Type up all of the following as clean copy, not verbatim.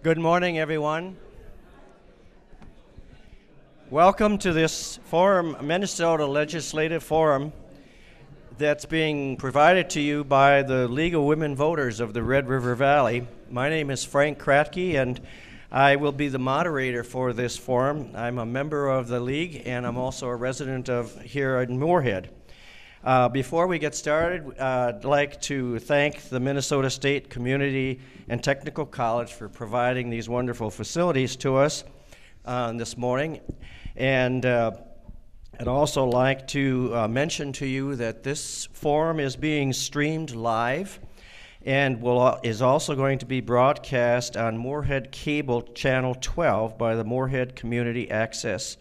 Good morning, everyone. Welcome to this forum, Minnesota Legislative Forum, that's being provided to you by the League of Women Voters of the Red River Valley. My name is Frank Kratke, and I will be the moderator for this forum. I'm a member of the League, and I'm also a resident of here in Moorhead. Before we get started, I'd like to thank the Minnesota State Community and Technical College for providing these wonderful facilities to us this morning. And I'd also like to mention to you that this forum is being streamed live and is also going to be broadcast on Moorhead Cable Channel 12 by the Moorhead Community Access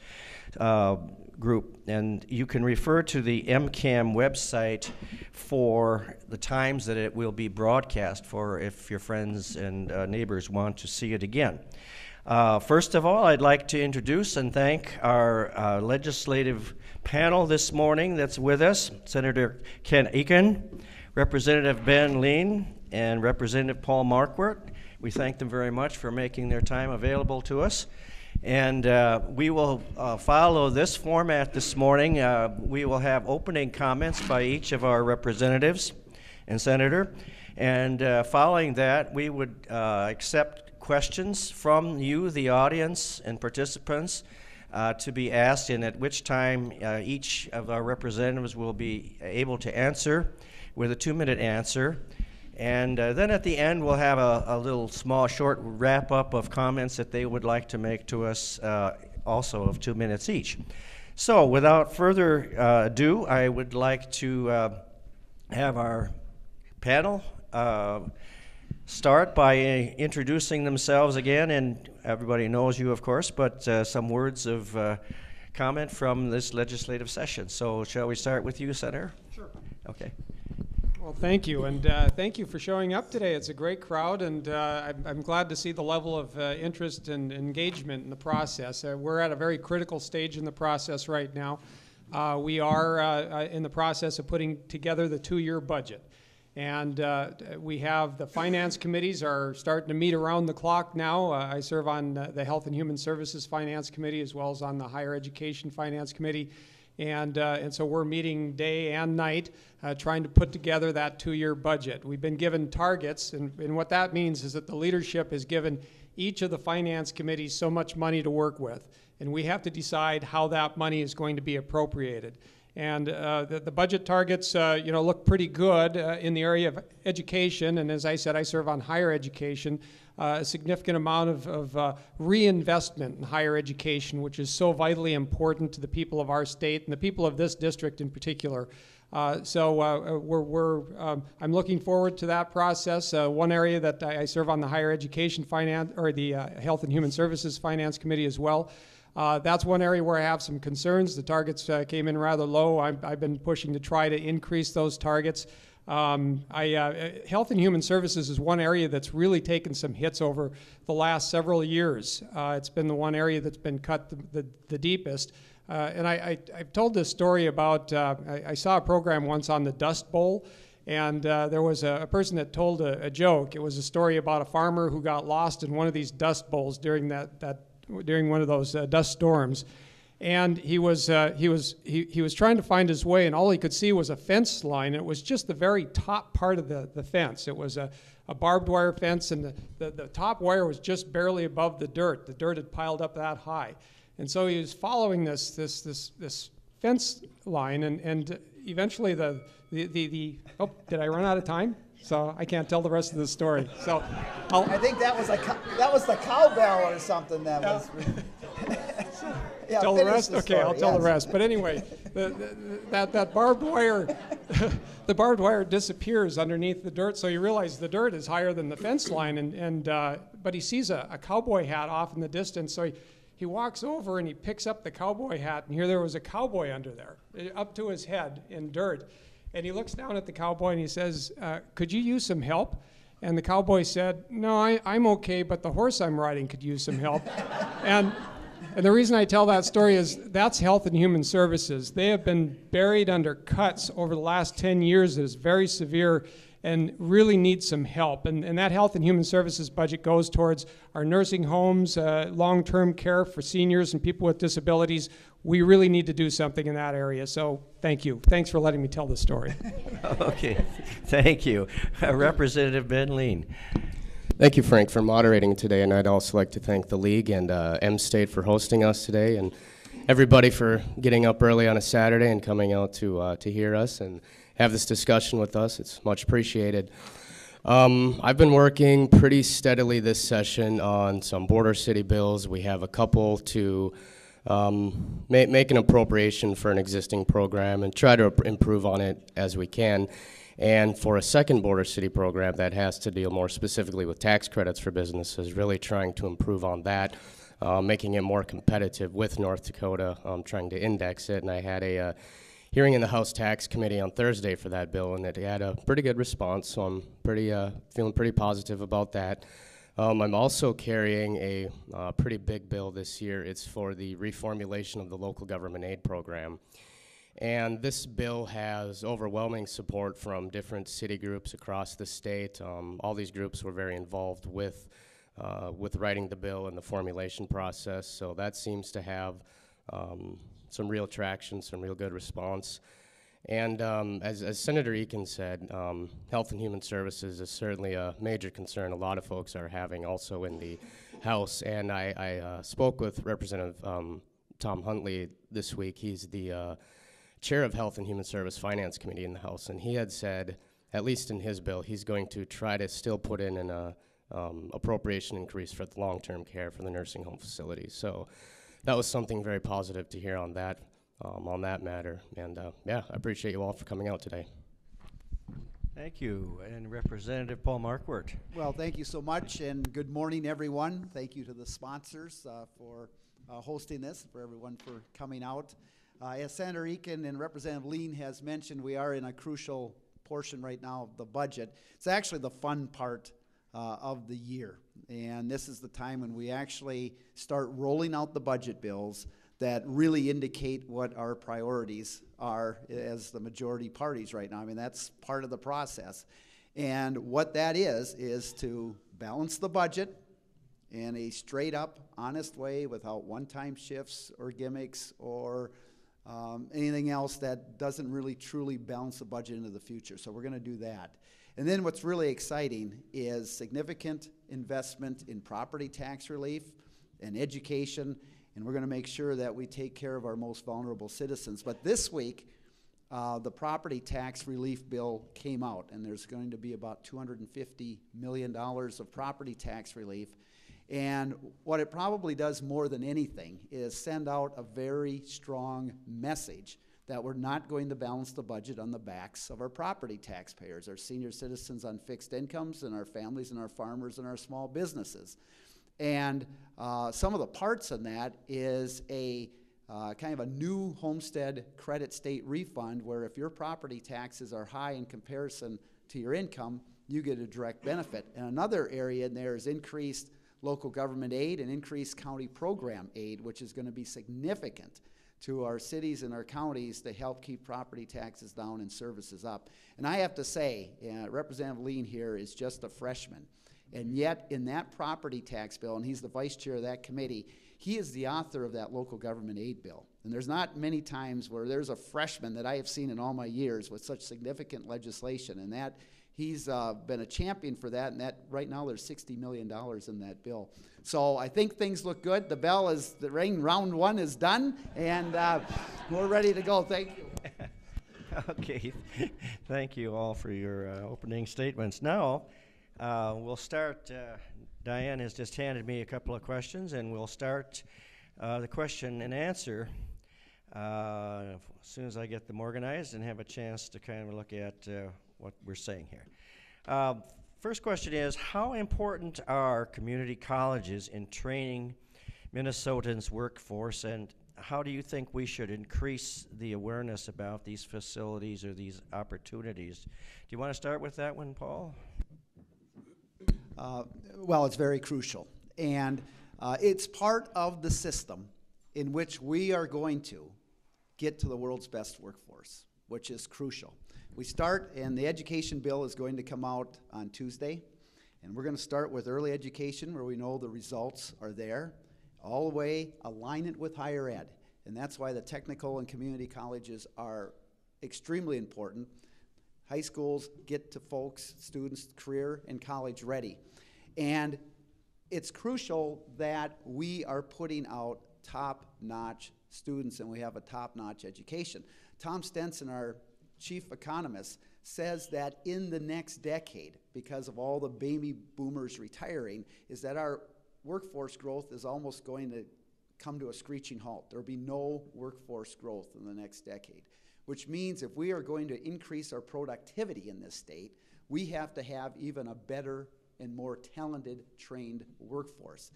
Group. And you can refer to the MCAM website for the times that it will be broadcast for if your friends and neighbors want to see it again. First of all, I'd like to introduce and thank our legislative panel this morning that's with us, Senator Ken Eakin, Representative Ben Lean, and Representative Paul Marquardt. We thank them very much for making their time available to us. And we will follow this format this morning. We will have opening comments by each of our representatives and senator. And following that, we would accept questions from you, the audience and participants, to be asked, and at which time each of our representatives will be able to answer with a 2-minute answer. And then at the end, we'll have a little small short wrap-up of comments that they would like to make to us, also of 2 minutes each. So without further ado, I would like to have our panel start by introducing themselves again, and everybody knows you, of course, but some words of comment from this legislative session. So shall we start with you, Senator? Sure. Okay. Well, thank you, and thank you for showing up today. It's a great crowd, and I'm glad to see the level of interest and engagement in the process. We're at a very critical stage in the process right now. We are in the process of putting together the 2-year budget. And we have the finance committees are starting to meet around the clock now. I serve on the Health and Human Services Finance Committee as well as on the Higher Education Finance Committee. And so we're meeting day and night trying to put together that 2-year budget. We've been given targets, and what that means is that the leadership has given each of the finance committees so much money to work with. And we have to decide how that money is going to be appropriated. And the budget targets, look pretty good in the area of education. And as I said, I serve on higher education. A significant amount of reinvestment in higher education, which is so vitally important to the people of our state and the people of this district in particular. I'm looking forward to that process. One area that I serve on the Higher Education Finance, or the Health and Human Services Finance Committee as well. That's one area where I have some concerns. The targets came in rather low. I've been pushing to try to increase those targets. Health and Human Services is one area that's really taken some hits over the last several years. It's been the one area that's been cut the deepest. And I've told this story about, I saw a program once on the Dust Bowl, and there was a person that told a joke. It was a story about a farmer who got lost in one of these dust bowls during during one of those dust storms. And he was trying to find his way, and all he could see was a fence line. And it was just the very top part of the fence. It was a barbed wire fence, and the top wire was just barely above the dirt. The dirt had piled up that high. And so he was following this fence line, and eventually oh, did I run out of time? So I can't tell the rest of the story. So I think that was the cowbell or something that was. Yeah, tell the rest? Okay, I'll tell the rest. But anyway, that barbed wire, the barbed wire disappears underneath the dirt. So you realize the dirt is higher than the fence line, but he sees a cowboy hat off in the distance. So he walks over and he picks up the cowboy hat, and here there was a cowboy under there, up to his head in dirt. And he looks down at the cowboy and he says, "Could you use some help?" And the cowboy said, "No, I'm okay, but the horse I'm riding could use some help." And the reason I tell that story is that's Health and Human Services. They have been buried under cuts over the last 10 years that is very severe, and really need some help. And that Health and Human Services budget goes towards our nursing homes, long-term care for seniors and people with disabilities. We really need to do something in that area. So thank you. Thanks for letting me tell this story. Okay, thank you. Representative Ben Lean. Thank you, Frank, for moderating today, and I'd also like to thank the League and M-State for hosting us today, and everybody for getting up early on a Saturday and coming out to hear us and have this discussion with us. It's much appreciated. I've been working pretty steadily this session on some border city bills. We have a couple to make an appropriation for an existing program and try to improve on it as we can. And for a second border city program that has to deal more specifically with tax credits for businesses, really trying to improve on that, making it more competitive with North Dakota, trying to index it. And I had a hearing in the House Tax Committee on Thursday for that bill, and it had a pretty good response, so I'm feeling pretty positive about that. I'm also carrying a pretty big bill this year. It's for the reformulation of the local government aid program. And this bill has overwhelming support from different city groups across the state. All these groups were very involved with writing the bill and the formulation process, so that seems to have some real traction, some real good response. And as Senator Eakin said, Health and Human Services is certainly a major concern a lot of folks are having also in the House. And I spoke with Representative Tom Huntley this week. He's the chair of Health and Human Service Finance Committee in the House, and he had said, at least in his bill, he's going to try to still put in an appropriation increase for the long-term care for the nursing home facilities. So that was something very positive to hear on that matter. And yeah, I appreciate you all for coming out today. Thank you. And Representative Paul Marquardt. Well, thank you so much, and good morning, everyone. Thank you to the sponsors for hosting this, for everyone for coming out. As Senator Eakin and Representative Lean has mentioned, we are in a crucial portion right now of the budget. It's actually the fun part of the year, and this is the time when we actually start rolling out the budget bills that really indicate what our priorities are as the majority parties right now. I mean, that's part of the process. And what that is to balance the budget in a straight up, honest way without one-time shifts or gimmicks or anything else that doesn't really truly balance the budget into the future. So we're going to do that. And then what's really exciting is significant investment in property tax relief and education, and we're going to make sure that we take care of our most vulnerable citizens. But this week, the property tax relief bill came out, and there's going to be about $250 million of property tax relief. And what it probably does more than anything is send out a very strong message that we're not going to balance the budget on the backs of our property taxpayers, our senior citizens on fixed incomes, and our families and our farmers and our small businesses. And some of the parts in that is a kind of a new homestead credit state refund, where if your property taxes are high in comparison to your income, you get a direct benefit. And another area in there is increased local government aid and increased county program aid, which is going to be significant to our cities and our counties to help keep property taxes down and services up. And I have to say, Representative Lean here is just a freshman. And yet, in that property tax bill, and he's the vice chair of that committee, he is the author of that local government aid bill. And there's not many times where there's a freshman that I have seen in all my years with such significant legislation. And that he's been a champion for that, and that right now there's $60 million in that bill. So I think things look good. The bell is, the ring, round one is done, and we're ready to go. Thank you. Okay, thank you all for your opening statements. Now, we'll start. Diane has just handed me a couple of questions, and we'll start the question and answer as soon as I get them organized and have a chance to kind of look at what we're saying here. First question is, how important are community colleges in training Minnesotans' workforce, and how do you think we should increase the awareness about these facilities or these opportunities? Do you want to start with that one, Paul? Well, it's very crucial, and it's part of the system in which we are going to get to the world's best workforce, which is crucial. We start, and the education bill is going to come out on Tuesday. And we're going to start with early education, where we know the results are there, all the way align it with higher ed. And that's why the technical and community colleges are extremely important. High schools get to folks, students, career and college ready. And it's crucial that we are putting out top-notch students and we have a top-notch education. Tom Stenson, our chief economist, says that in the next decade, because of all the baby boomers retiring, is that our workforce growth is almost going to come to a screeching halt. There will be no workforce growth in the next decade, which means if we are going to increase our productivity in this state, we have to have even a better and more talented, trained workforce.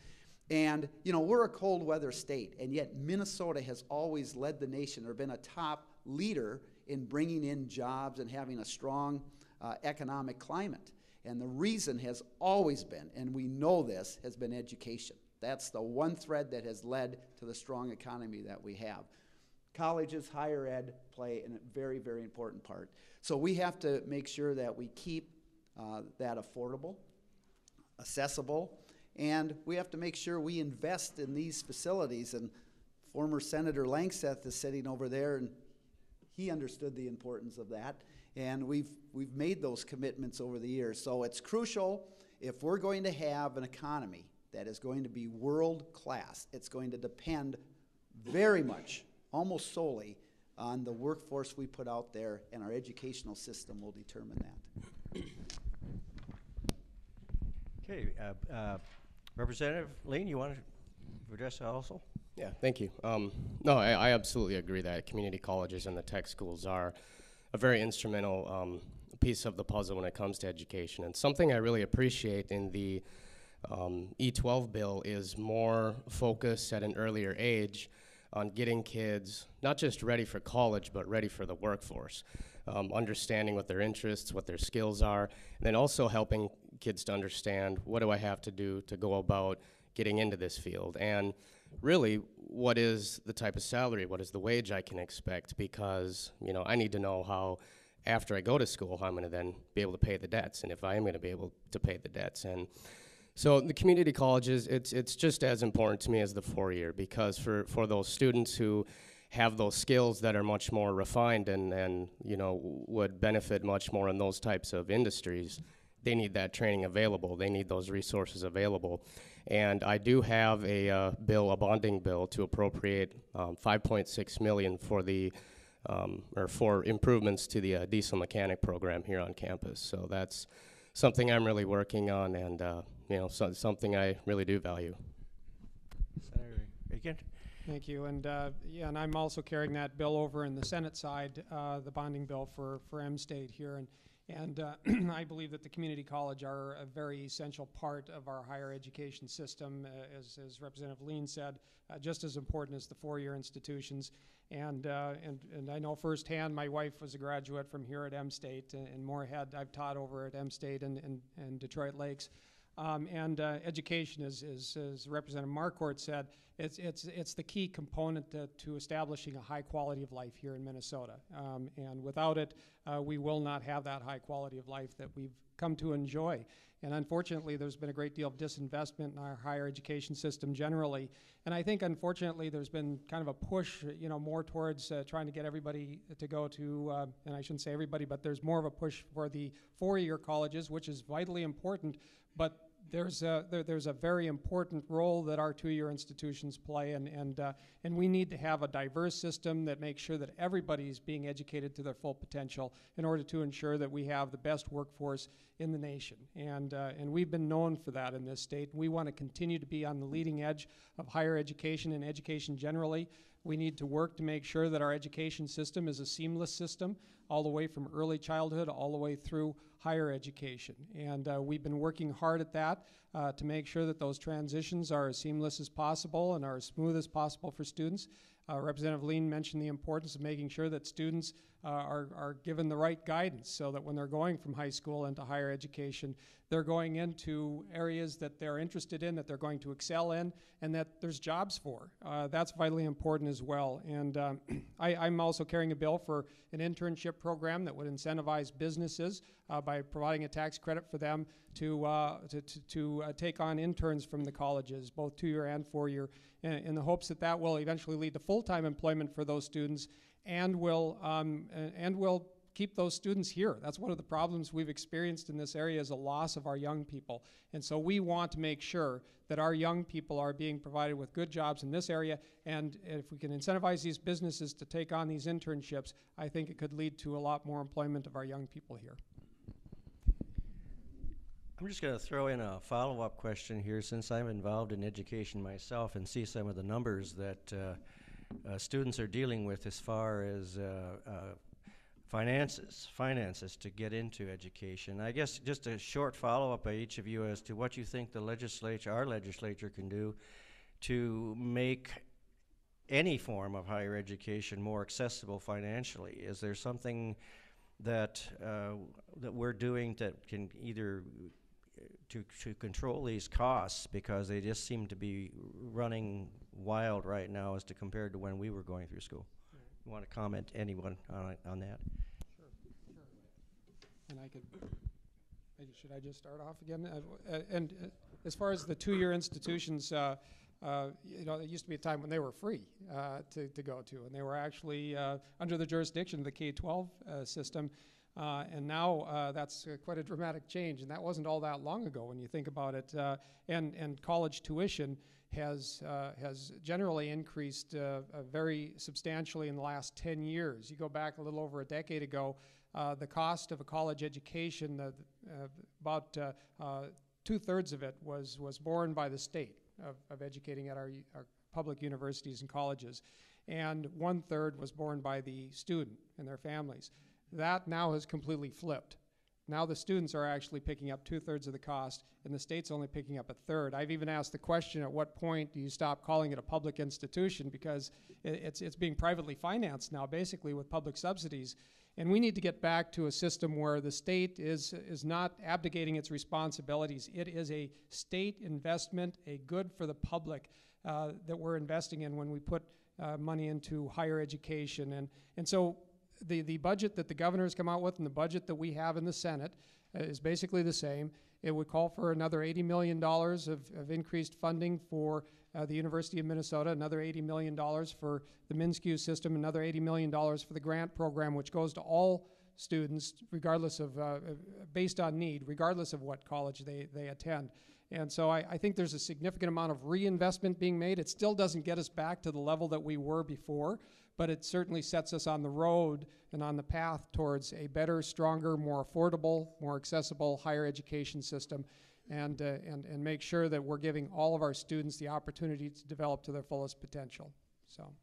And, you know, we're a cold weather state, and yet Minnesota has always led the nation or been a top leader in bringing in jobs and having a strong economic climate. And the reason has always been, and we know this, has been education. That's the one thread that has led to the strong economy that we have. Colleges, higher ed play a very, very important part. So we have to make sure that we keep that affordable, accessible, and we have to make sure we invest in these facilities. And former Senator Langseth is sitting over there, and he understood the importance of that. And we've made those commitments over the years. So it's crucial if we're going to have an economy that is going to be world class. It's going to depend very much, almost solely, on the workforce we put out there, and our educational system will determine that. Okay, Representative Lean, you want to address that also? Yeah, thank you. No, I absolutely agree that community colleges and the tech schools are a very instrumental piece of the puzzle when it comes to education. And something I really appreciate in the E12 bill is more focus at an earlier age on getting kids not just ready for college, but ready for the workforce. Understanding what their interests, what their skills are, and then also helping kids to understand what do I have to do to go about getting into this field. And really, what is the type of salary, what is the wage I can expect, because, you know, I need to know how, after I go to school, how I'm going to then be able to pay the debts, and if I am going to be able to pay the debts. And so the community colleges, it's just as important to me as the four-year, because for those students who have those skills that are much more refined and you know, would benefit much more in those types of industries, they need that training available. They need those resources available. And I do have a bill, a bonding bill, to appropriate $5.6 million for the or for improvements to the diesel mechanic program here on campus. So that's something I'm really working on, and you know, something I really do value. Senator Aiken? Thank you. And yeah, and I'm also carrying that bill over in the Senate side, the bonding bill for M-State here. And I believe that the community college are a very essential part of our higher education system, as Representative Lean said, just as important as the four-year institutions. And I know firsthand, my wife was a graduate from here at M-State, and Moorhead I've taught over at M-State and Detroit Lakes. Education, as Representative Marquardt said, it's the key component to establishing a high quality of life here in Minnesota. And without it, we will not have that high quality of life that we've come to enjoy. And unfortunately, there's been a great deal of disinvestment in our higher education system generally. And I think, unfortunately, there's been kind of a push, you know, more towards trying to get everybody to go to, and I shouldn't say everybody, but there's more of a push for the four-year colleges, which is vitally important, but there's a very important role that our two-year institutions play, and we need to have a diverse system that makes sure that everybody's being educated to their full potential in order to ensure that we have the best workforce in the nation. And we've been known for that in this state. We want to continue to be on the leading edge of higher education and education generally. We need to work to make sure that our education system is a seamless system, all the way from early childhood all the way through higher education. And we've been working hard at that to make sure that those transitions are as seamless as possible and are as smooth as possible for students. Representative Lean mentioned the importance of making sure that students are given the right guidance so that when they're going from high school into higher education, they're going into areas that they're interested in, that they're going to excel in, and that there's jobs for. That's vitally important as well. And I'm also carrying a bill for an internship program that would incentivize businesses by providing a tax credit for them to take on interns from the colleges, both 2-year and 4-year, in the hopes that that will eventually lead to full-time employment for those students and will keep those students here. That's one of the problems we've experienced in this area, is a loss of our young people. And so we want to make sure that our young people are being provided with good jobs in this area, and if we can incentivize these businesses to take on these internships, I think it could lead to a lot more employment of our young people here. I'm just going to throw in a follow-up question here, since I'm involved in education myself and see some of the numbers that students are dealing with as far as finances to get into education. I guess just a short follow-up by each of you as to what you think the legislature, our legislature, can do to make any form of higher education more accessible financially. Is there something that that we're doing that can either to control these costs, because they just seem to be running wild right now as to compared to when we were going through school? You want to comment, anyone, on that? Sure. And should I just start off again? And as far as the 2-year institutions, you know, there used to be a time when they were free to go to, and they were actually under the jurisdiction of the K-12 system. And now that's quite a dramatic change, and that wasn't all that long ago when you think about it. And college tuition has generally increased very substantially in the last 10 years. You go back a little over a decade ago, the cost of a college education, about 2/3 of it was borne by the state of educating at our public universities and colleges, and 1/3 was borne by the student and their families. That now has completely flipped. Now the students are actually picking up 2/3 of the cost, and the state's only picking up 1/3. I've even asked the question, at what point do you stop calling it a public institution, because it's being privately financed now, basically with public subsidies. And we need to get back to a system where the state is not abdicating its responsibilities. It is a state investment, a good for the public that we're investing in when we put money into higher education. And so the budget that the governor has come out with and the budget that we have in the Senate is basically the same. It would call for another $80 million of increased funding for the University of Minnesota, another $80 million for the MnSCU system, another $80 million for the grant program, which goes to all students, regardless of, based on need, regardless of what college they attend. And so I think there's a significant amount of reinvestment being made. It still doesn't get us back to the level that we were before, but it certainly sets us on the road and on the path towards a better, stronger, more affordable, more accessible higher education system, and make sure that we're giving all of our students the opportunity to develop to their fullest potential. So.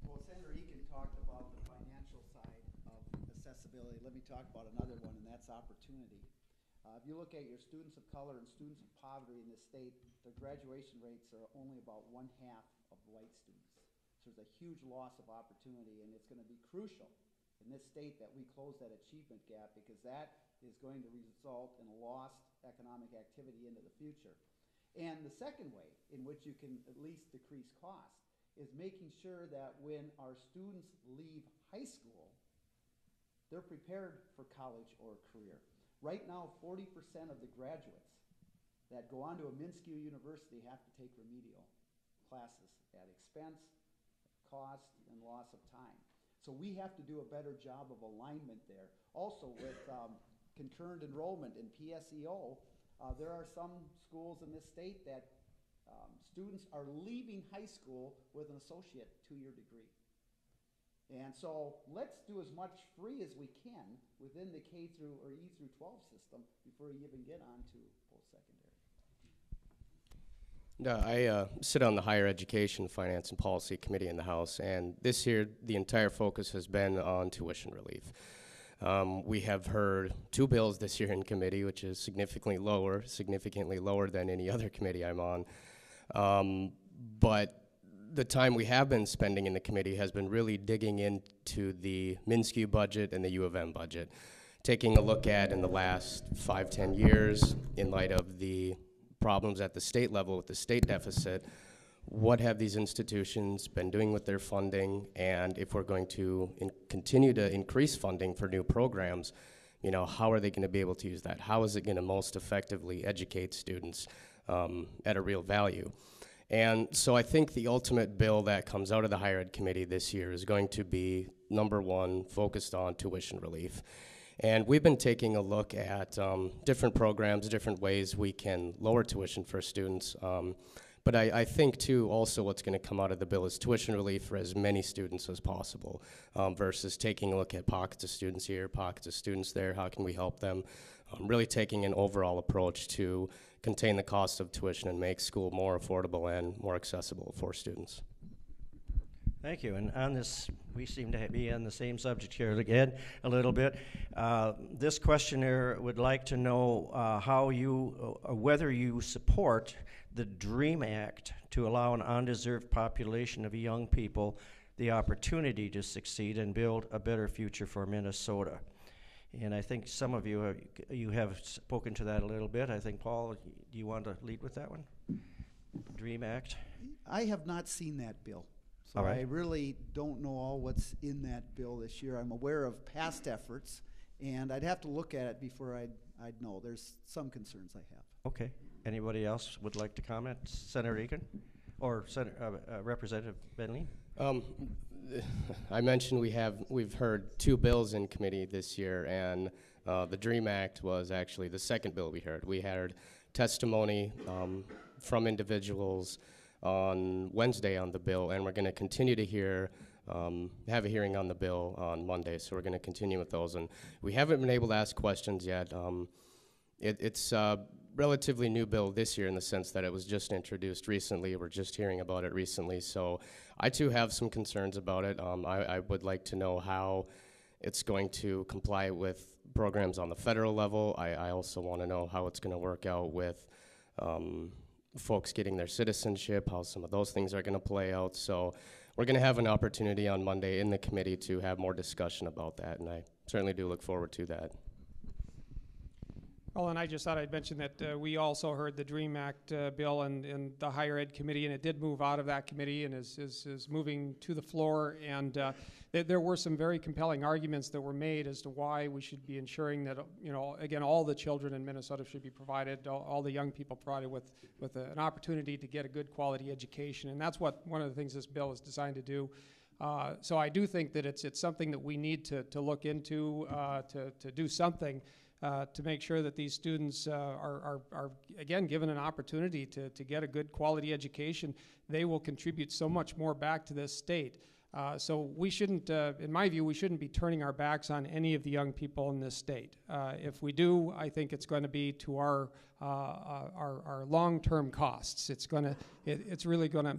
Well, Senator Eakin talked about the financial side of accessibility. Let me talk about another one, and that's opportunity. If you look at your students of color and students of poverty in this state, their graduation rates are only about 1/2 of white students. So there's a huge loss of opportunity, and it's going to be crucial in this state that we close that achievement gap, because that is going to result in lost economic activity into the future. And the second way in which you can at least decrease costs is making sure that when our students leave high school, they're prepared for college or career. Right now, 40% of the graduates that go on to a MnSCU university have to take remedial classes at expense, cost, and loss of time. So we have to do a better job of alignment there. Also with concurrent enrollment in PSEO, there are some schools in this state that students are leaving high school with an associate 2-year degree. And so let's do as much free as we can within the K through or E through 12 system before you even get on to post-secondary. I sit on the Higher Education Finance and Policy Committee in the House, and this year the entire focus has been on tuition relief. We have heard 2 bills this year in committee, which is significantly lower than any other committee I'm on. But the time we have been spending in the committee has been really digging into the MnSCU budget and the U of M budget, taking a look at in the last 5-10 years, in light of the problems at the state level with the state deficit, what have these institutions been doing with their funding, and if we're going to continue to increase funding for new programs, you know, how are they going to be able to use that? How is it going to most effectively educate students at a real value? And so I think the ultimate bill that comes out of the Higher Ed Committee this year is going to be, number one, focused on tuition relief. And we've been taking a look at different programs, different ways we can lower tuition for students. But I think, too, also what's going to come out of the bill is tuition relief for as many students as possible, versus taking a look at pockets of students here, pockets of students there, how can we help them, really taking an overall approach to contain the cost of tuition and make school more affordable and more accessible for students. Thank you. And on this, we seem to be on the same subject here again a little bit. This questioner would like to know how you, whether you support the DREAM Act to allow an undeserved population of young people the opportunity to succeed and build a better future for Minnesota. And I think some of you have spoken to that a little bit. I think, Paul, do you want to lead with that one? DREAM Act? I have not seen that bill. So All right. I really don't know all what's in that bill this year. I'm aware of past efforts, and I'd have to look at it before I'd know. There's some concerns I have. Okay. Anybody else would like to comment? Senator Eakin or Representative Bentley? I mentioned we've heard 2 bills in committee this year, and the DREAM Act was actually the second bill we heard. We heard testimony from individuals on Wednesday on the bill, and we're going to continue to have a hearing on the bill on Monday, so we're going to continue with those. And we haven't been able to ask questions yet. It's a relatively new bill this year in the sense that it was just introduced recently. We're just hearing about it recently, so I too have some concerns about it. I would like to know how it's going to comply with programs on the federal level. I also want to know how it's going to work out with folks getting their citizenship, how some of those things are going to play out. So we're going to have an opportunity on Monday in the committee to have more discussion about that, and I certainly do look forward to that. Well, and I just thought I'd mention that we also heard the DREAM Act bill in the Higher Ed Committee, and it did move out of that committee and is moving to the floor. And there were some very compelling arguments that were made as to why we should be ensuring that, you know, again, all the children in Minnesota should be provided, all the young people provided with an opportunity to get a good quality education. And that's what one of the things this bill is designed to do. So I do think that it's something that we need to look into, to do something to make sure that these students are again given an opportunity to get a good quality education. They will contribute so much more back to this state. So we shouldn't, in my view, we shouldn't be turning our backs on any of the young people in this state. If we do, I think it's going to be to our long-term costs. It's really going to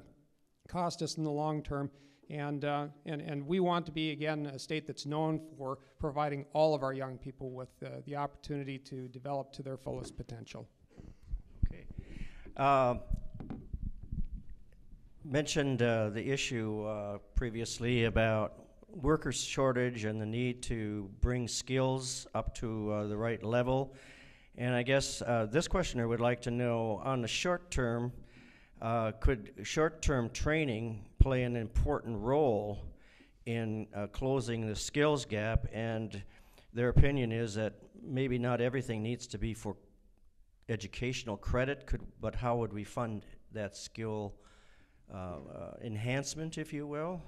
cost us in the long term. And we want to be, again, a state that's known for providing all of our young people with the opportunity to develop to their fullest potential. Okay. Mentioned the issue previously about workers shortage and the need to bring skills up to the right level. And I guess this questioner would like to know, on the short term, could short-term training play an important role in closing the skills gap? And their opinion is that maybe not everything needs to be for educational credit, but how would we fund that skill enhancement, if you will?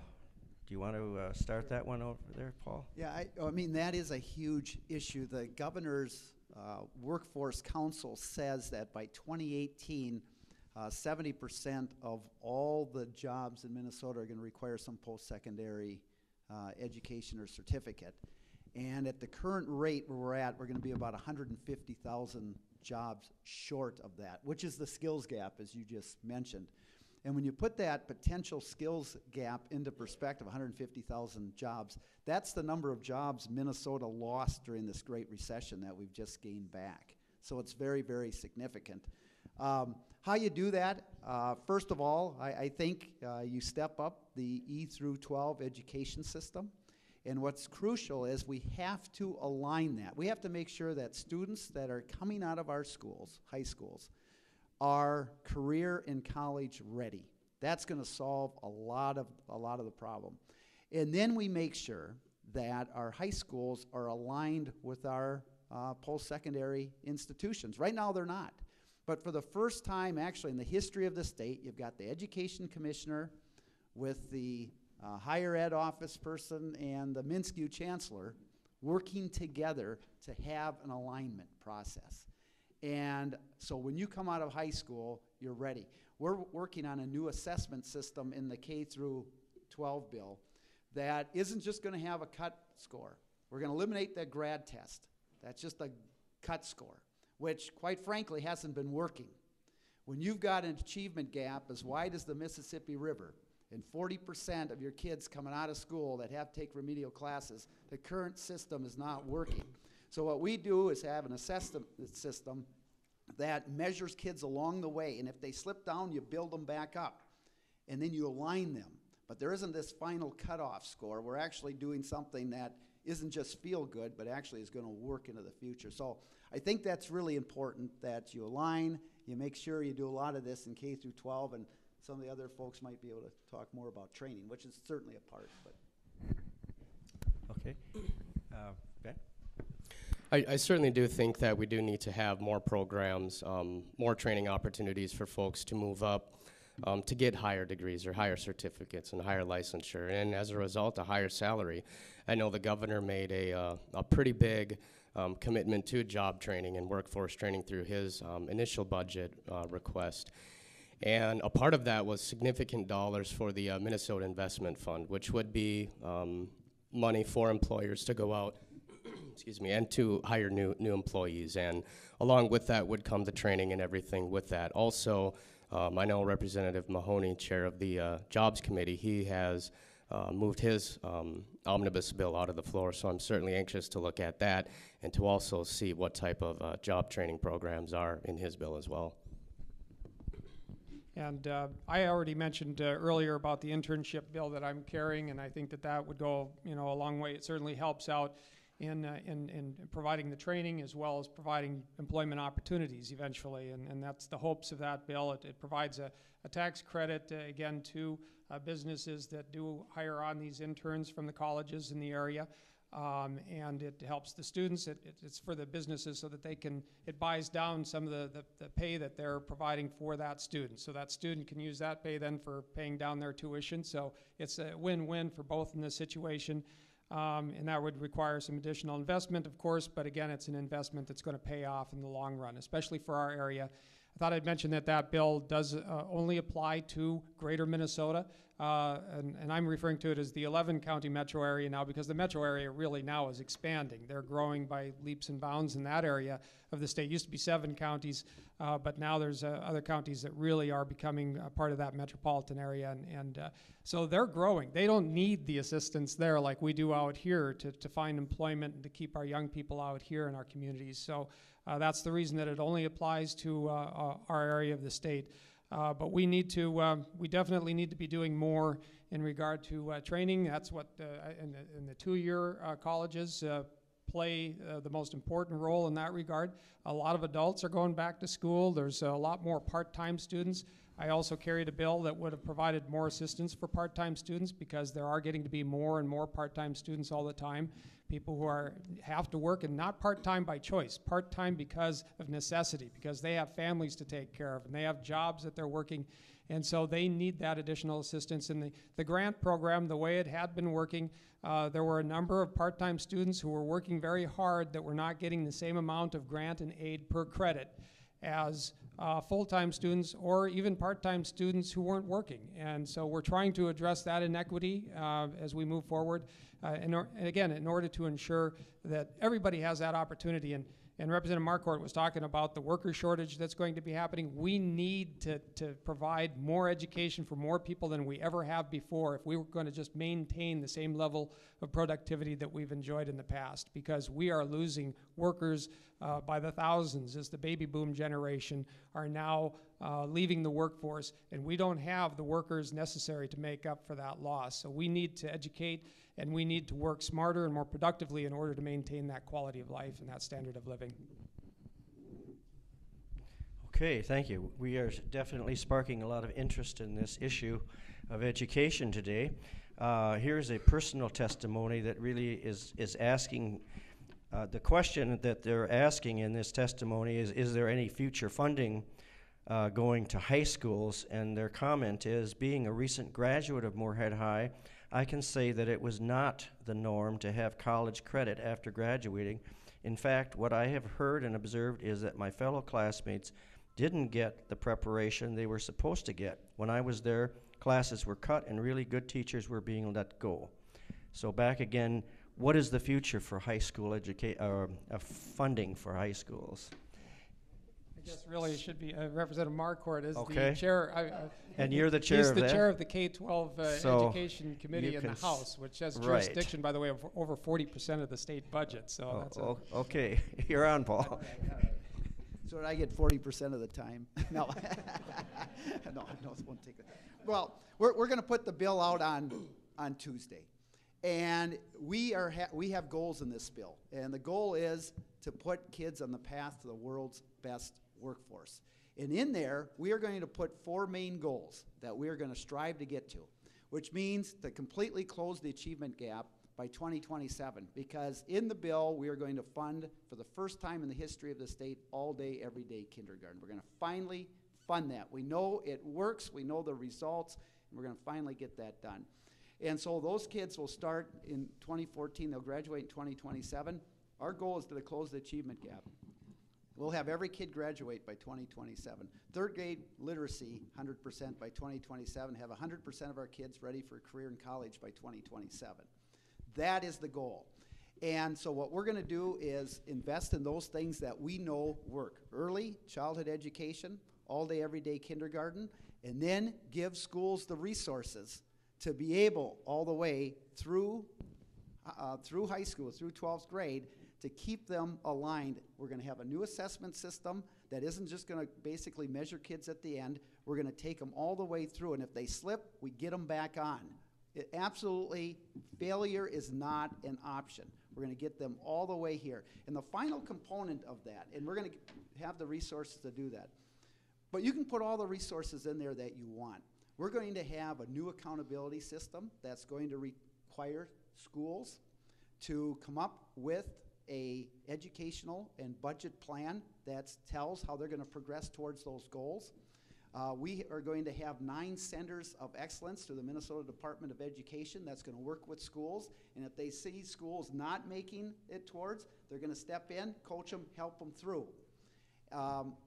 Do you want to start that one over there, Paul? Yeah, I mean, that is a huge issue. The governor's workforce council says that by 2018, 70% of all the jobs in Minnesota are going to require some post-secondary education or certificate. And at the current rate where we're at, we're going to be about 150,000 jobs short of that, which is the skills gap, as you just mentioned. And when you put that potential skills gap into perspective, 150,000 jobs, that's the number of jobs Minnesota lost during this Great Recession that we've just gained back. So it's very, very significant. How you do that, First of all, I think you step up the E through 12 education system. And what's crucial is we have to align that. We have to make sure that students that are coming out of our schools, high schools, are career and college ready. That's going to solve a lot of the problem. And then we make sure that our high schools are aligned with our post-secondary institutions. Right now they're not. But for the first time actually in the history of the state, you've got the education commissioner with the higher ed office person and the Minskew chancellor working together to have an alignment process. And so when you come out of high school, you're ready. We're working on a new assessment system in the K through 12 bill that isn't just going to have a cut score. We're going to eliminate the grad test. That's just a cut score, which quite frankly hasn't been working. When you've got an achievement gap as wide as the Mississippi River, and 40% of your kids coming out of school that have to take remedial classes, the current system is not working. So what we do is have an assessment system that measures kids along the way, and if they slip down, you build them back up, and then you align them. But there isn't this final cutoff score. We're actually doing something that isn't just feel good, but actually is going to work into the future. So I think that's really important that you align, you make sure you do a lot of this in K through 12, and some of the other folks might be able to talk more about training, which is certainly a part. But Okay. Ben? I certainly do think that we do need to have more programs, more training opportunities for folks to move up, to get higher degrees or higher certificates and higher licensure, and as a result, a higher salary. I know the governor made a pretty big commitment to job training and workforce training through his initial budget request. And a part of that was significant dollars for the Minnesota Investment Fund, which would be money for employers to go out excuse me, and to hire new employees. And along with that would come the training and everything with that. Also, I know Representative Mahoney, chair of the Jobs Committee, he has moved his omnibus bill out of the floor, so I'm certainly anxious to look at that and to also see what type of job training programs are in his bill as well. And I already mentioned earlier about the internship bill that I'm carrying, and I think that would go, a long way. It certainly helps out in providing the training as well as providing employment opportunities eventually, and that's the hopes of that bill. It provides a tax credit, again, to businesses that do hire on these interns from the colleges in the area. And it helps the students. It's for the businesses so that it buys down some of the pay that they're providing for that student. So that student can use that pay then for paying down their tuition. So it's a win-win for both in this situation. And that would require some additional investment, of course, but again, it's an investment that's going to pay off in the long run, especially for our area. I thought I'd mention that bill does only apply to Greater Minnesota, and I'm referring to it as the 11-county metro area now because the metro area really now is expanding. They're growing by leaps and bounds in that area of the state. It used to be 7 counties, but now there's other counties that really are becoming a part of that metropolitan area, and so they're growing. They don't need the assistance there like we do out here to find employment and to keep our young people out here in our communities. So that's the reason that it only applies to our area of the state. But we definitely need to be doing more in regard to training. That's what in the 2-year colleges play the most important role in that regard. A lot of adults are going back to school. There's a lot more part-time students. I also carried a bill that would have provided more assistance for part-time students because there are getting to be more and more part-time students all the time. People who have to work, and not part-time by choice, part-time because of necessity, because they have families to take care of and they have jobs that they're working, and so they need that additional assistance. In the grant program, the way it had been working, there were a number of part-time students who were working very hard that were not getting the same amount of grant and aid per credit as full-time students or even part-time students who weren't working. And so we're trying to address that inequity as we move forward. And again, in order to ensure that everybody has that opportunity. And Representative Marquardt was talking about the worker shortage that's going to be happening. We need to provide more education for more people than we ever have before if we were going to just maintain the same level of productivity that we've enjoyed in the past, because we are losing workers by the thousands as the baby boom generation are now leaving the workforce, and we don't have the workers necessary to make up for that loss. So we need to educate, and we need to work smarter and more productively in order to maintain that quality of life and that standard of living. Okay, thank you. We are definitely sparking a lot of interest in this issue of education today. Here's a personal testimony that really is asking, the question that they're asking in this testimony is there any future funding going to high schools? And their comment is, being a recent graduate of Moorhead High, I can say that it was not the norm to have college credit after graduating. In fact, what I have heard and observed is that my fellow classmates didn't get the preparation they were supposed to get. When I was there, classes were cut and really good teachers were being let go. So back again, what is the future for high school funding for high schools? I guess really it should be Representative Marquardt is Okay. the chair. And you're the chair he's of the that? chair of the K-12 So Education Committee you in the can House, which has right. jurisdiction, by the way, of over 40% of the state budget. So that's Okay, you're on, Paul. So I get 40% of the time. No, no, it won't take it. Well, we're going to put the bill out on Tuesday, and we have goals in this bill, and the goal is to put kids on the path to the world's best workforce. And in there, we are going to put 4 main goals that we are going to strive to get to, which means to completely close the achievement gap by 2027, because in the bill we are going to fund, for the first time in the history of the state, all day, every day kindergarten. We're going to finally fund that. We know it works, we know the results, and we're going to finally get that done. And so those kids will start in 2014, they'll graduate in 2027. Our goal is to close the achievement gap. We'll have every kid graduate by 2027. Third grade literacy, 100% by 2027, have 100% of our kids ready for a career in college by 2027. That is the goal. And so what we're going to do is invest in those things that we know work. Early childhood education, all day, every day kindergarten, and then give schools the resources to be able all the way through high school, through 12th grade, to keep them aligned. We're going to have a new assessment system that isn't just going to basically measure kids at the end. We're going to take them all the way through, and if they slip, we get them back on. Failure is not an option. We're going to get them all the way here. And the final component of that, and we're going to have the resources to do that, but you can put all the resources in there that you want. We're going to have a new accountability system that's going to require schools to come up with a educational and budget plan that tells how they're going to progress towards those goals. We are going to have 9 centers of excellence through the Minnesota Department of Education that's going to work with schools, and if they see schools not making it towards, they're going to step in, coach them, help them through.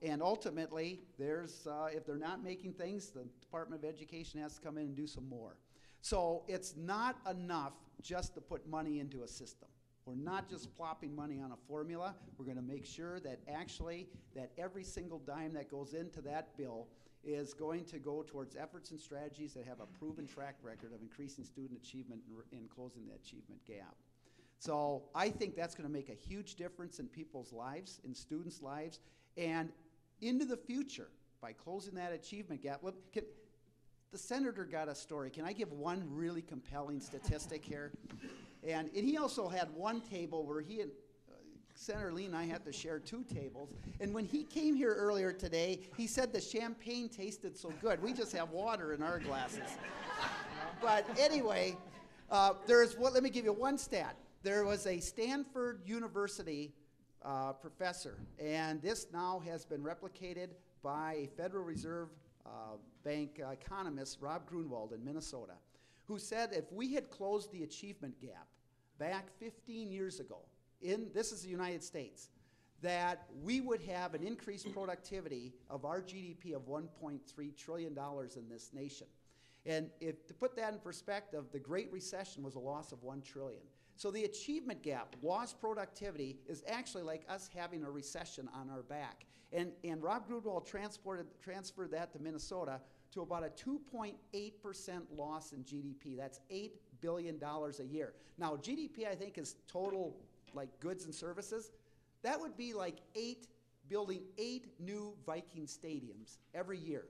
And ultimately, if they're not making things, the Department of Education has to come in and do some more. So it's not enough just to put money into a system. We're not just plopping money on a formula. We're going to make sure that actually that every single dime that goes into that bill is going to go towards efforts and strategies that have a proven track record of increasing student achievement and closing the achievement gap. So I think that's going to make a huge difference in people's lives, in students' lives, and into the future by closing that achievement gap. The senator got a story. Can I give one really compelling statistic here? And he also had one table where he and Senator Lee and I had to share 2 tables. And when he came here earlier today, he said the champagne tasted so good. We just have water in our glasses. But anyway, let me give you one stat. There was a Stanford University professor, and this now has been replicated by a Federal Reserve Bank economist, Rob Grunwald in Minnesota, who said if we had closed the achievement gap back 15 years ago, this is the United States, that we would have an increased productivity of our GDP of $1.3 trillion in this nation. And to put that in perspective, the Great Recession was a loss of $1 trillion. So the achievement gap, lost productivity, is actually like us having a recession on our back. And Rob Grunwald transferred that to Minnesota to about a 2.8% loss in GDP. That's $8 billion a year. Now, GDP, I think, is total like goods and services. That would be like building 8 new Viking stadiums every year.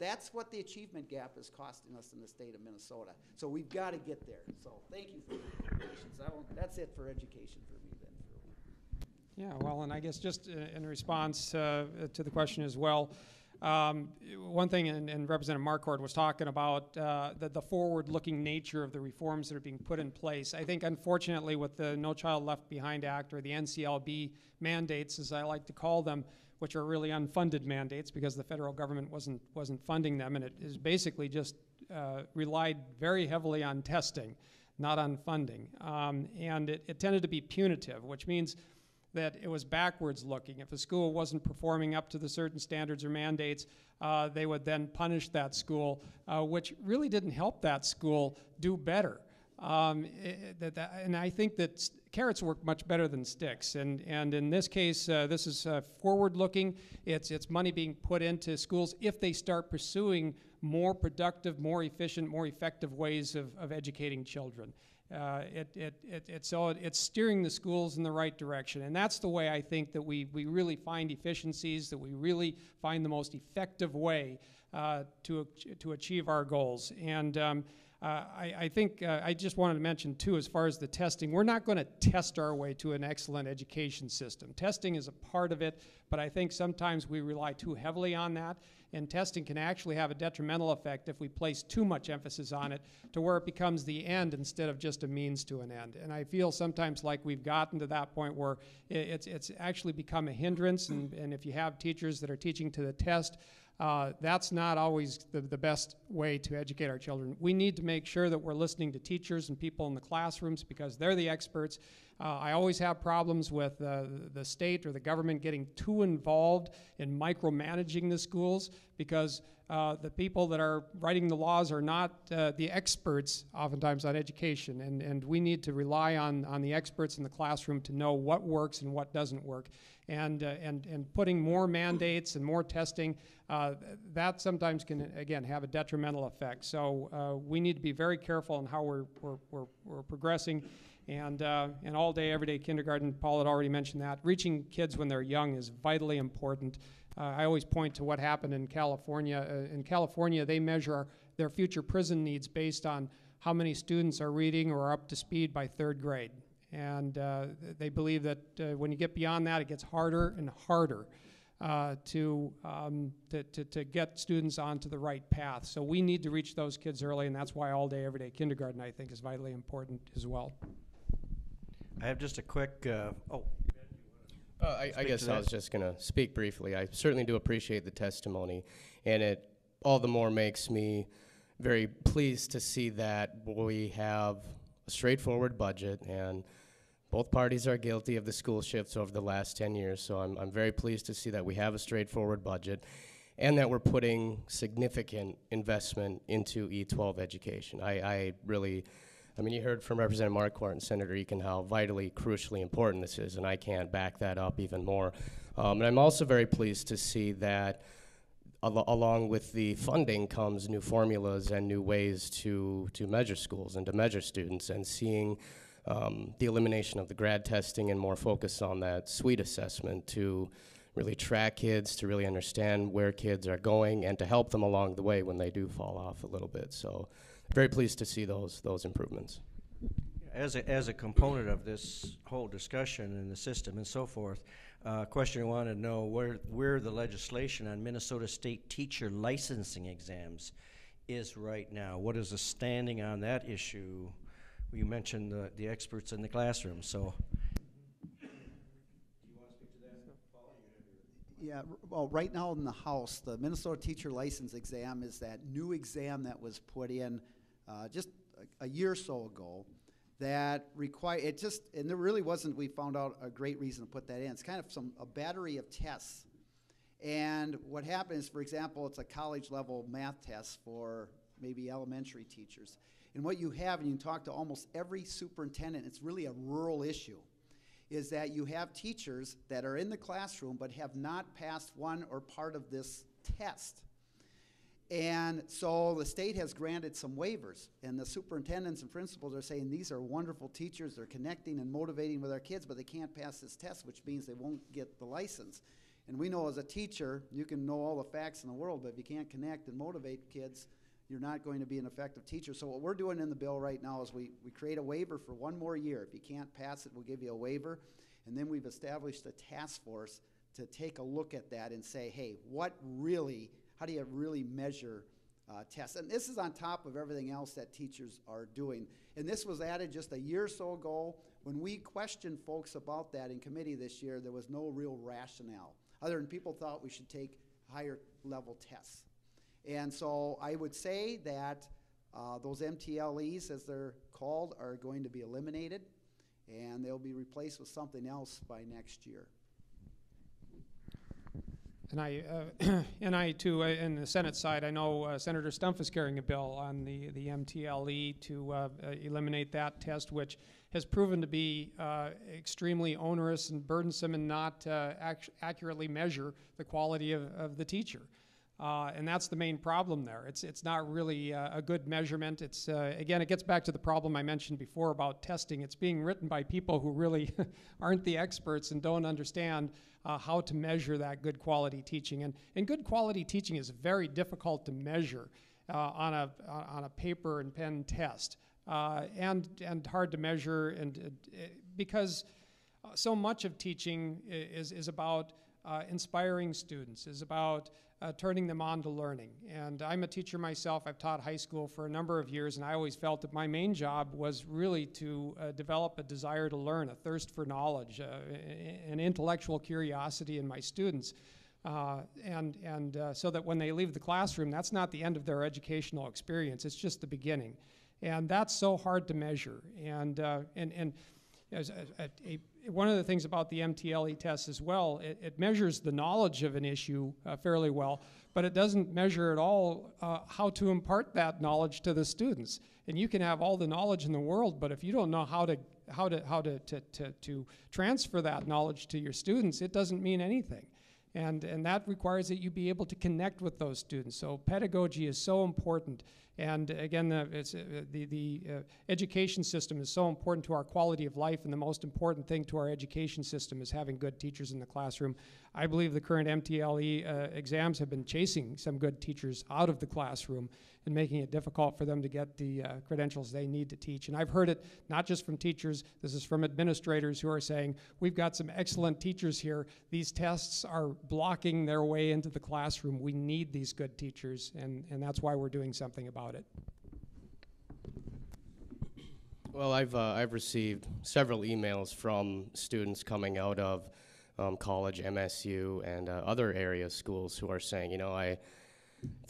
That's what the achievement gap is costing us in the state of Minnesota. So we've got to get there. So thank you for your patience. That's it for education for me then. Yeah, well, and I guess just in response to the question as well, one thing, and Representative Marquardt was talking about the forward-looking nature of the reforms that are being put in place. I think, unfortunately, with the No Child Left Behind Act, or the NCLB mandates, as I like to call them, which are really unfunded mandates because the federal government wasn't funding them, and it is basically just relied very heavily on testing, not on funding. And it tended to be punitive, which means that it was backwards looking. If a school wasn't performing up to the certain standards or mandates, they would then punish that school, which really didn't help that school do better. And I think that carrots work much better than sticks. And in this case, this is forward-looking. It's money being put into schools if they start pursuing more productive, more efficient, more effective ways of educating children. So it's steering the schools in the right direction. And that's the way I think that we really find efficiencies, that we really find the most effective way to achieve our goals. And I think I just wanted to mention, too, as far as the testing, we're not going to test our way to an excellent education system. Testing is a part of it, but I think sometimes we rely too heavily on that, and testing can actually have a detrimental effect if we place too much emphasis on it to where it becomes the end instead of just a means to an end. And I feel sometimes like we've gotten to that point where it's actually become a hindrance, and if you have teachers that are teaching to the test, that's not always the best way to educate our children. We need to make sure that we're listening to teachers and people in the classrooms because they're the experts. I always have problems with the state or the government getting too involved in micromanaging the schools because the people that are writing the laws are not the experts oftentimes on education, and we need to rely on the experts in the classroom to know what works and what doesn't work. And putting more mandates and more testing, that sometimes can, again, have a detrimental effect. So we need to be very careful in how we're progressing. And all day, everyday kindergarten, Paul had already mentioned that. Reaching kids when they're young is vitally important. I always point to what happened in California. In California, they measure their future prison needs based on how many students are reading or are up to speed by 3rd grade. And they believe that when you get beyond that, it gets harder and harder to get students onto the right path. So we need to reach those kids early, and that's why all day, everyday kindergarten, I think, is vitally important as well. I have just a quick, I guess I was just going to speak briefly. I certainly do appreciate the testimony, and it all the more makes me very pleased to see that we have a straightforward budget, and both parties are guilty of the school shifts over the last 10 years, so I'm very pleased to see that we have a straightforward budget and that we're putting significant investment into E12 education. I mean, you heard from Representative Marquardt and Senator Eakin how vitally, crucially important this is, and I can't back that up even more. And I'm also very pleased to see that along with the funding comes new formulas and new ways to measure schools and to measure students, and seeing the elimination of the grad testing and more focus on that SWEET assessment to really track kids, to really understand where kids are going, and to help them along the way when they do fall off a little bit. So very pleased to see those improvements. as a component of this whole discussion and the system and so forth, question I want to know where the legislation on Minnesota State teacher licensing exams is right now. What is the standing on that issue? You mentioned the experts in the classroom, so. Do you want to speak to that, Paul? Yeah, well, right now in the House, the Minnesota Teacher License Exam is that new exam that was put in just a year or so ago that and there really wasn't, we found out, a great reason to put that in. It's kind of a battery of tests. And what happens, for example, it's a college level math test for maybe elementary teachers. And what you have, and you can talk to almost every superintendent, it's really a rural issue, is that you have teachers that are in the classroom but have not passed one or part of this test. And so the state has granted some waivers, and the superintendents and principals are saying these are wonderful teachers, they're connecting and motivating with our kids, but they can't pass this test, which means they won't get the license. And we know as a teacher, you can know all the facts in the world, but if you can't connect and motivate kids, you're not going to be an effective teacher. So what we're doing in the bill right now is we create a waiver for 1 more year. If you can't pass it, we'll give you a waiver. And then we've established a task force to take a look at that and say, hey, how do you really measure tests? And this is on top of everything else that teachers are doing. And this was added just a year or so ago. When we questioned folks about that in committee this year, there was no real rationale, other than people thought we should take higher level tests. And so I would say that those MTLEs, as they're called, are going to be eliminated, and they'll be replaced with something else by next year. And I too, in the Senate side, I know Senator Stumpf is carrying a bill on the MTLE to eliminate that test, which has proven to be extremely onerous and burdensome and not accurately measure the quality of the teacher. And that's the main problem there. It's not really a good measurement. It's again, it gets back to the problem I mentioned before about testing. It's being written by people who really aren't the experts and don't understand how to measure that good quality teaching. And good quality teaching is very difficult to measure on a paper and pen test, and hard to measure, and because so much of teaching is about inspiring students, is about turning them on to learning. And I'm a teacher myself. I've taught high school for a number of years, and I always felt that my main job was really to develop a desire to learn, a thirst for knowledge, an intellectual curiosity in my students. So that when they leave the classroom, that's not the end of their educational experience. It's just the beginning. And that's so hard to measure. One of the things about the MTLE test as well, it measures the knowledge of an issue fairly well, but it doesn't measure at all how to impart that knowledge to the students. And you can have all the knowledge in the world, but if you don't know how to transfer that knowledge to your students, it doesn't mean anything. And that requires that you be able to connect with those students. So pedagogy is so important. And again, the education system is so important to our quality of life, and the most important thing to our education system is having good teachers in the classroom. I believe the current MTLE exams have been chasing some good teachers out of the classroom and making it difficult for them to get the credentials they need to teach. And I've heard it not just from teachers, this is from administrators who are saying, we've got some excellent teachers here. These tests are blocking their way into the classroom. We need these good teachers, and that's why we're doing something about it. Well, I've received several emails from students coming out of college, MSU, and other area schools who are saying, you know, I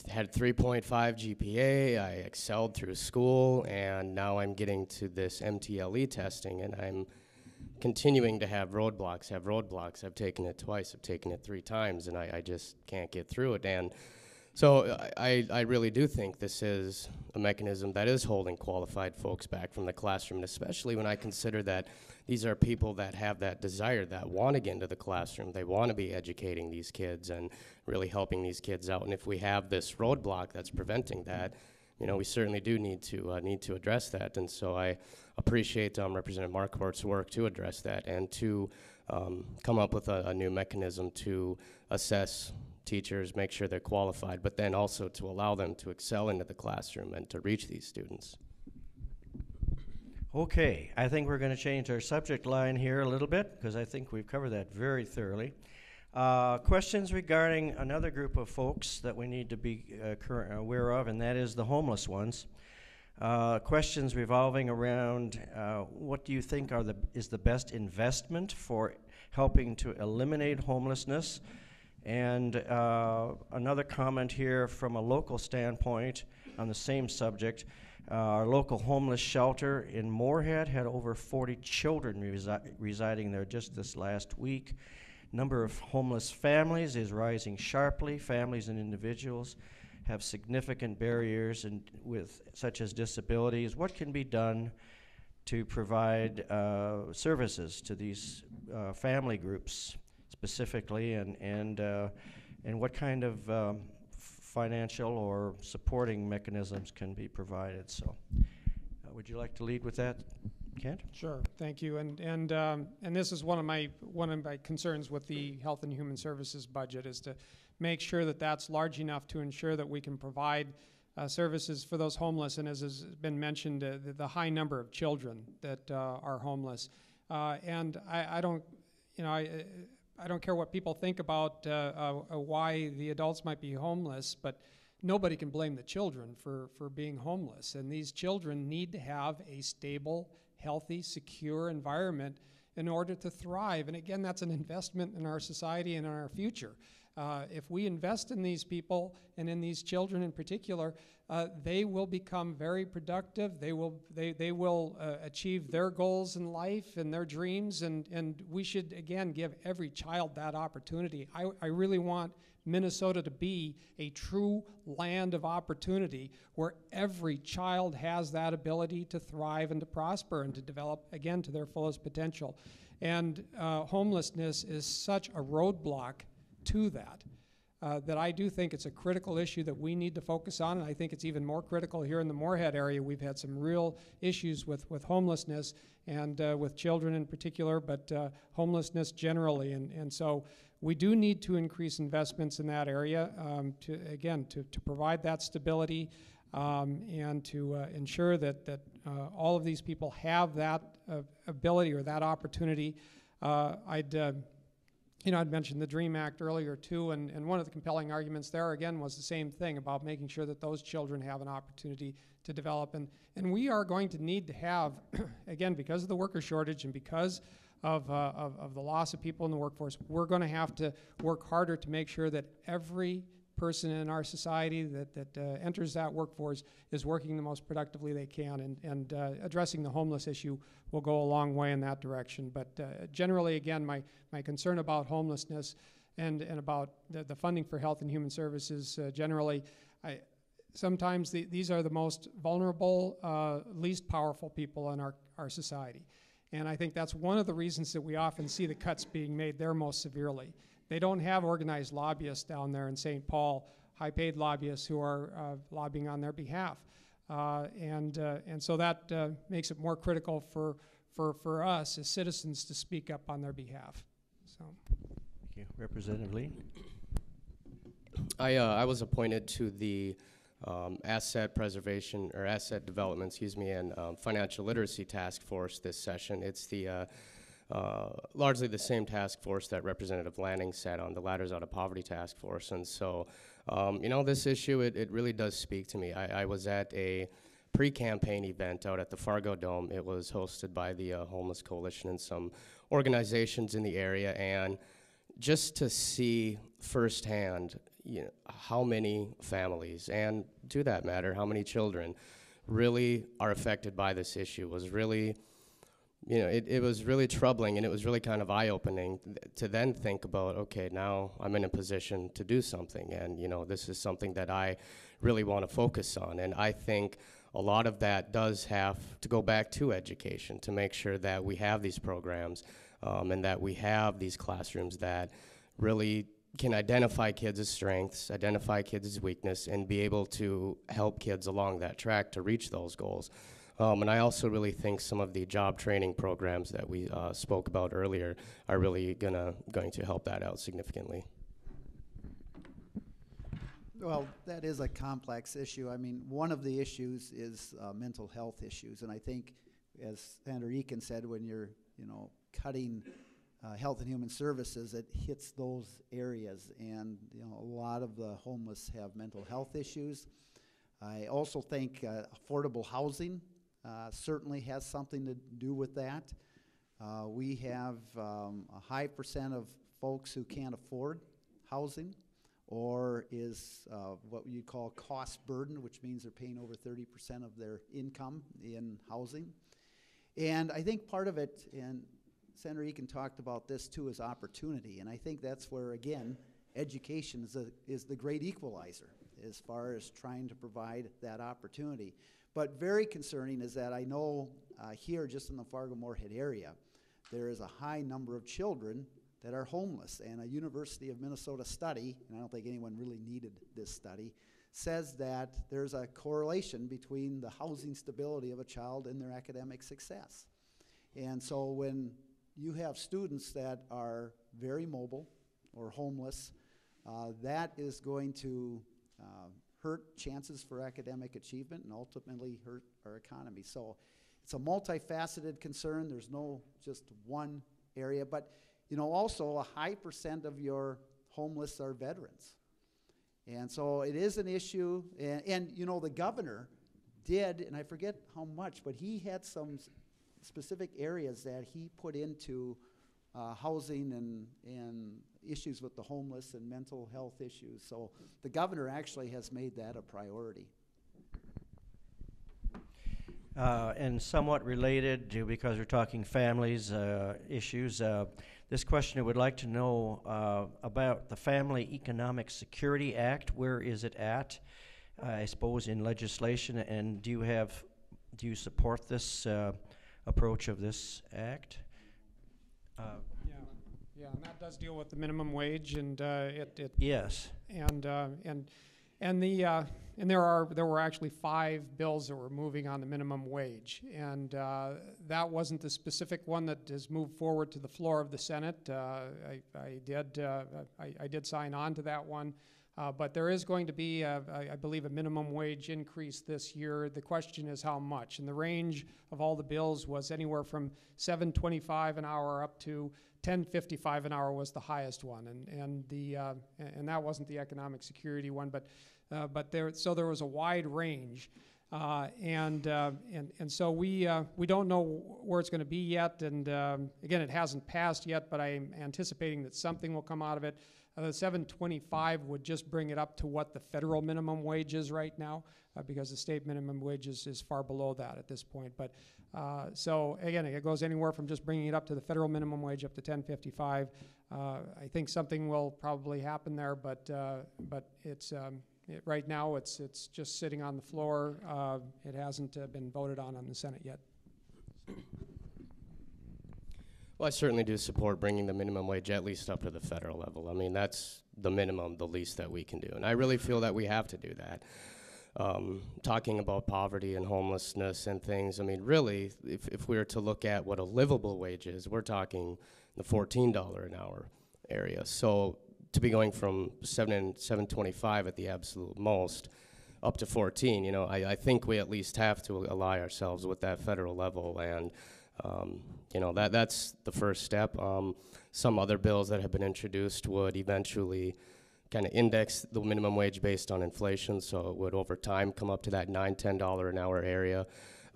had 3.5 GPA, I excelled through school, and now I'm getting to this MTLE testing, and I'm continuing to have roadblocks. I've taken it twice, I've taken it 3 times, and I just can't get through it. And so I really do think this is a mechanism that is holding qualified folks back from the classroom, and especially when I consider that these are people that have that desire, that want to get into the classroom. They want to be educating these kids and really helping these kids out. And if we have this roadblock that's preventing that, you know, we certainly do need to address that. And so I appreciate Representative Marquardt's work to address that and to come up with a new mechanism to assess teachers, make sure they're qualified, but then also to allow them to excel into the classroom and to reach these students. Okay, I think we're going to change our subject line here a little bit because I think we've covered that very thoroughly. Questions regarding another group of folks that we need to be aware of, and that is the homeless ones. Questions revolving around what do you think is the best investment for helping to eliminate homelessness? And another comment here from a local standpoint on the same subject. Our local homeless shelter in Moorhead had over 40 children residing there just this last week. Number of homeless families is rising sharply. Families and individuals have significant barriers such as disabilities. What can be done to provide services to these family groups specifically, and what kind of financial or supporting mechanisms can be provided. So, would you like to lead with that, Kent? Sure, thank you. And this is one of my concerns with the Health and Human Services budget, is to make sure that that's large enough to ensure that we can provide services for those homeless, and as has been mentioned, the high number of children that are homeless. And I don't, you know, I don't care what people think about why the adults might be homeless, but nobody can blame the children for being homeless. And these children need to have a stable, healthy, secure environment in order to thrive. And again, that's an investment in our society and in our future. If we invest in these people and in these children in particular, they will become very productive. They will achieve their goals in life and their dreams, and we should, again, give every child that opportunity. I really want Minnesota to be a true land of opportunity where every child has that ability to thrive and to prosper and to develop, again, to their fullest potential. And homelessness is such a roadblock to that, that I do think it's a critical issue that we need to focus on, and I think it's even more critical here in the Moorhead area. We've had some real issues with homelessness and with children in particular, but homelessness generally, and so we do need to increase investments in that area to provide that stability and to ensure that all of these people have that ability or that opportunity. I'd mentioned the DREAM Act earlier too, and one of the compelling arguments there again was the same thing about making sure that those children have an opportunity to develop. And we are going to need to have, again, because of the worker shortage and because of the loss of people in the workforce, we're going to have to work harder to make sure that every person in our society that enters that workforce is working the most productively they can, and addressing the homeless issue will go a long way in that direction. But generally, again, my concern about homelessness and about the funding for health and human services generally, sometimes these are the most vulnerable, least powerful people in our society. And I think that's one of the reasons that we often see the cuts being made there most severely. They don't have organized lobbyists down there in St. Paul, high-paid lobbyists who are lobbying on their behalf. And so that makes it more critical for us as citizens to speak up on their behalf. So. Thank you. Representative Lee? I was appointed to the asset development, and financial literacy task force this session. It's the largely the same task force that Representative Lanning sat on, the Ladders Out of Poverty task force. And so, this issue, it really does speak to me. I was at a pre-campaign event out at the Fargo Dome. It was hosted by the Homeless Coalition and some organizations in the area, and just to see firsthand how many families, and to that matter, how many children really are affected by this issue was really, it was really troubling, and it was really kind of eye-opening to then think about, okay, now I'm in a position to do something, and this is something that I really want to focus on. And I think a lot of that does have to go back to education, to make sure that we have these programs and that we have these classrooms that really can identify kids' strengths, identify kids' weakness, and be able to help kids along that track to reach those goals. And I also really think some of the job training programs that we spoke about earlier are really going to help that out significantly. Well, that is a complex issue. I mean, one of the issues is mental health issues, and I think, as Senator Eakin said, when you're cutting health and human services, it hits those areas, and a lot of the homeless have mental health issues. I also think affordable housing certainly has something to do with that. We have a high percent of folks who can't afford housing, or is what you call cost burden, which means they're paying over 30% of their income in housing. And I think part of it, and Senator Eakin talked about this too, is opportunity. And I think that's where, again, education is the great equalizer as far as trying to provide that opportunity. But very concerning is that I know here just in the Fargo-Moorhead area, there is a high number of children that are homeless. And a University of Minnesota study, and I don't think anyone really needed this study, says that there's a correlation between the housing stability of a child and their academic success. And so when you have students that are very mobile or homeless, that is going to hurt chances for academic achievement and ultimately hurt our economy. So it's a multifaceted concern. There's no just one area, but also a high percent of your homeless are veterans. And so it is an issue, and the governor did, and I forget how much, but he had some specific areas that he put into housing and issues with the homeless and mental health issues. So the governor actually has made that a priority. And somewhat related to, because we're talking families issues, this questioner would like to know about the Family Economic Security Act. Where is it at, I suppose, in legislation, and do you support this approach of this act? Yeah, and that does deal with the minimum wage, and Yes. And there were actually 5 bills that were moving on the minimum wage, and that wasn't the specific one that has moved forward to the floor of the Senate. I did sign on to that one, but there is going to be, I believe, a minimum wage increase this year. The question is how much, and the range of all the bills was anywhere from $7.25 an hour up to $10.55 an hour was the highest one, and that wasn't the economic security one, but there was a wide range, and so we don't know where it's going to be yet, and again, it hasn't passed yet, but I'm anticipating that something will come out of it. The $7.25 would just bring it up to what the federal minimum wage is right now, because the state minimum wage is far below that at this point. But so again, it goes anywhere from just bringing it up to the federal minimum wage up to $10.55. I think something will probably happen there, but it's right now it's just sitting on the floor. It hasn't been voted on the Senate yet. Well, I certainly do support bringing the minimum wage at least up to the federal level. I mean, that's the minimum, the least that we can do. And I really feel that we have to do that. Talking about poverty and homelessness and things, I mean, really, if we were to look at what a livable wage is, we're talking the $14 an hour area. So to be going from $7.25 at the absolute most up to 14, I think we at least have to ally ourselves with that federal level, and that's the first step. Some other bills that have been introduced would eventually kind of index the minimum wage based on inflation, so it would over time come up to that $9, $10 an hour area.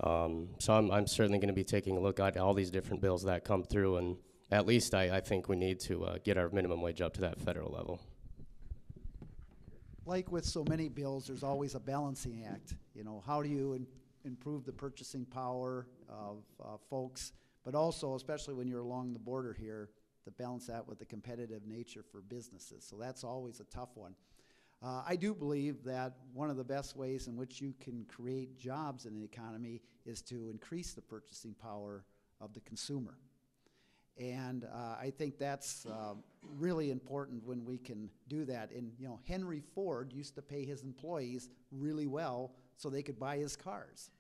So I'm certainly going to be taking a look at all these different bills that come through, and at least I think we need to get our minimum wage up to that federal level. Like with so many bills, there's always a balancing act. How do you improve the purchasing power of folks, but also, especially when you're along the border here, to balance that with the competitive nature for businesses. So that's always a tough one. I do believe that one of the best ways in which you can create jobs in the economy is to increase the purchasing power of the consumer. And I think that's really important when we can do that. And Henry Ford used to pay his employees really well so they could buy his cars.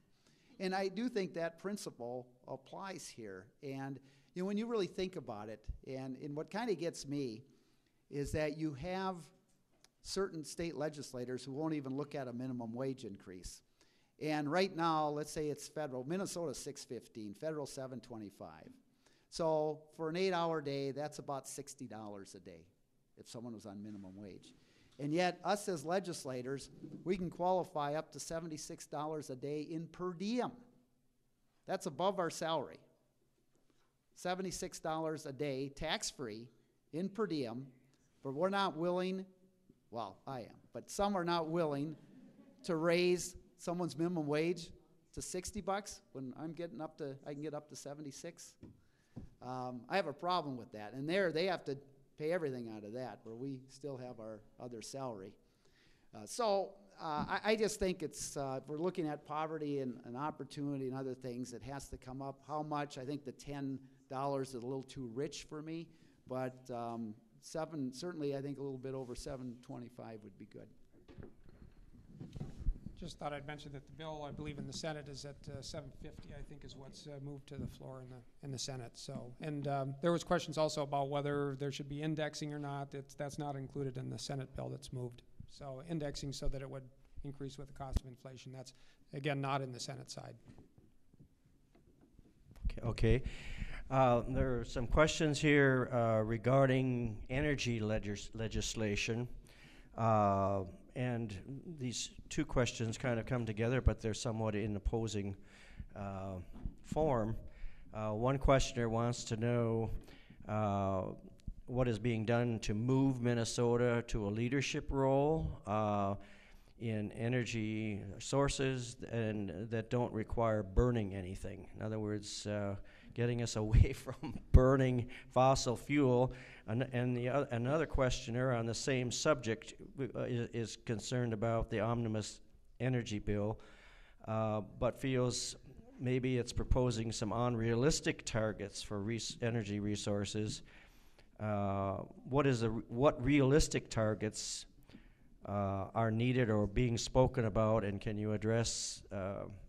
And I do think that principle applies here. And when you really think about it, and what kind of gets me is that you have certain state legislators who won't even look at a minimum wage increase. And right now, let's say it's federal, Minnesota $6.15, federal $7.25. So for an 8-hour day, that's about $60 a day if someone was on minimum wage. And yet, us as legislators, we can qualify up to $76 a day in per diem. That's above our salary. $76 a day, tax-free, in per diem, but we're not willing, well, I am, but some are not willing to raise someone's minimum wage to $60 when I can get up to 76. I have a problem with that, and they have to pay everything out of that, where we still have our other salary. So I just think it's, if we're looking at poverty and opportunity and other things, it has to come up. How much? I think the $10 is a little too rich for me, but certainly I think a little bit over 725 would be good. Just thought I'd mention that the bill, I believe in the Senate, is at 750. I think is what's moved to the floor in the Senate. So, and there was questions also about whether there should be indexing or not. That's not included in the Senate bill that's moved. So indexing so that it would increase with the cost of inflation. That's again not in the Senate side. Okay. There are some questions here regarding energy legislation. And these two questions kind of come together, but they're somewhat in opposing form. One questioner wants to know what is being done to move Minnesota to a leadership role in energy sources and that don't require burning anything. In other words, getting us away from burning fossil fuel. And another questioner on the same subject is concerned about the omnibus energy bill, but feels maybe it's proposing some unrealistic targets for energy resources. What realistic targets are needed or being spoken about, and can you address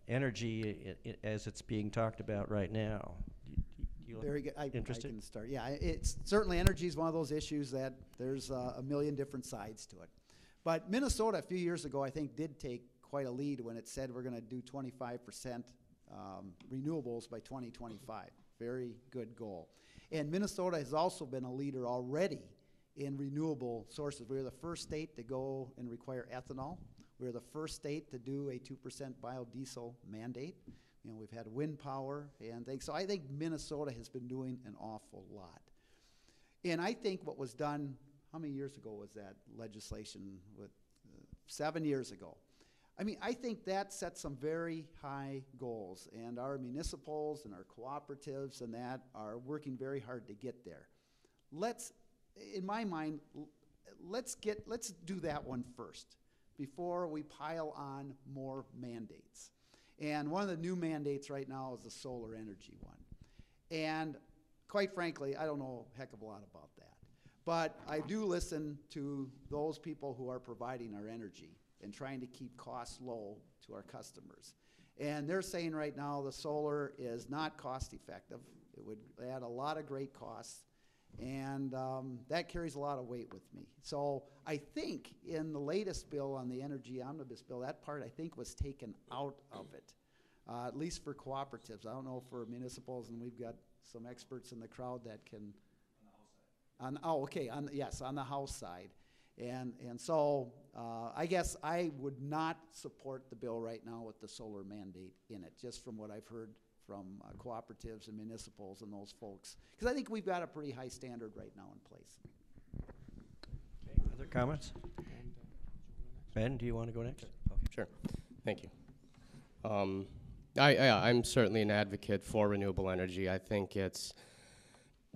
energy as it's being talked about right now? Very good. I can Interested? start. Yeah, it's certainly energy is one of those issues that there's a million different sides to it. But Minnesota a few years ago, I think, did take quite a lead when it said we're going to do 25% renewables by 2025. Very good goal. And Minnesota has also been a leader already in renewable sources. We were the first state to go and require ethanol. We were the first state to do a 2% biodiesel mandate. You know, we've had wind power and things. So I think Minnesota has been doing an awful lot. And I think what was done, how many years ago was that legislation? 7 years ago. I mean, I think that set some very high goals, and our municipals and our cooperatives and that are working very hard to get there. In my mind, let's do that one first before we pile on more mandates. And one of the new mandates right now is the solar energy one. And quite frankly, I don't know a heck of a lot about that. But I do listen to those people who are providing our energy and trying to keep costs low to our customers. And they're saying right now the solar is not cost effective. It would add a lot of great costs. And that carries a lot of weight with me. So I think in the latest bill on the energy omnibus bill, that part I think was taken out of it, at least for cooperatives. I don't know for municipals, and we've got some experts in the crowd that can. On the House side. Yes, on the House side. And so I guess I would not support the bill right now with the solar mandate in it, just from what I've heard from cooperatives and municipals and those folks. Because I think we've got a pretty high standard right now in place. Okay, other comments? Ben, do you want to go next? Okay. Sure. Thank you. I'm certainly an advocate for renewable energy. I think it's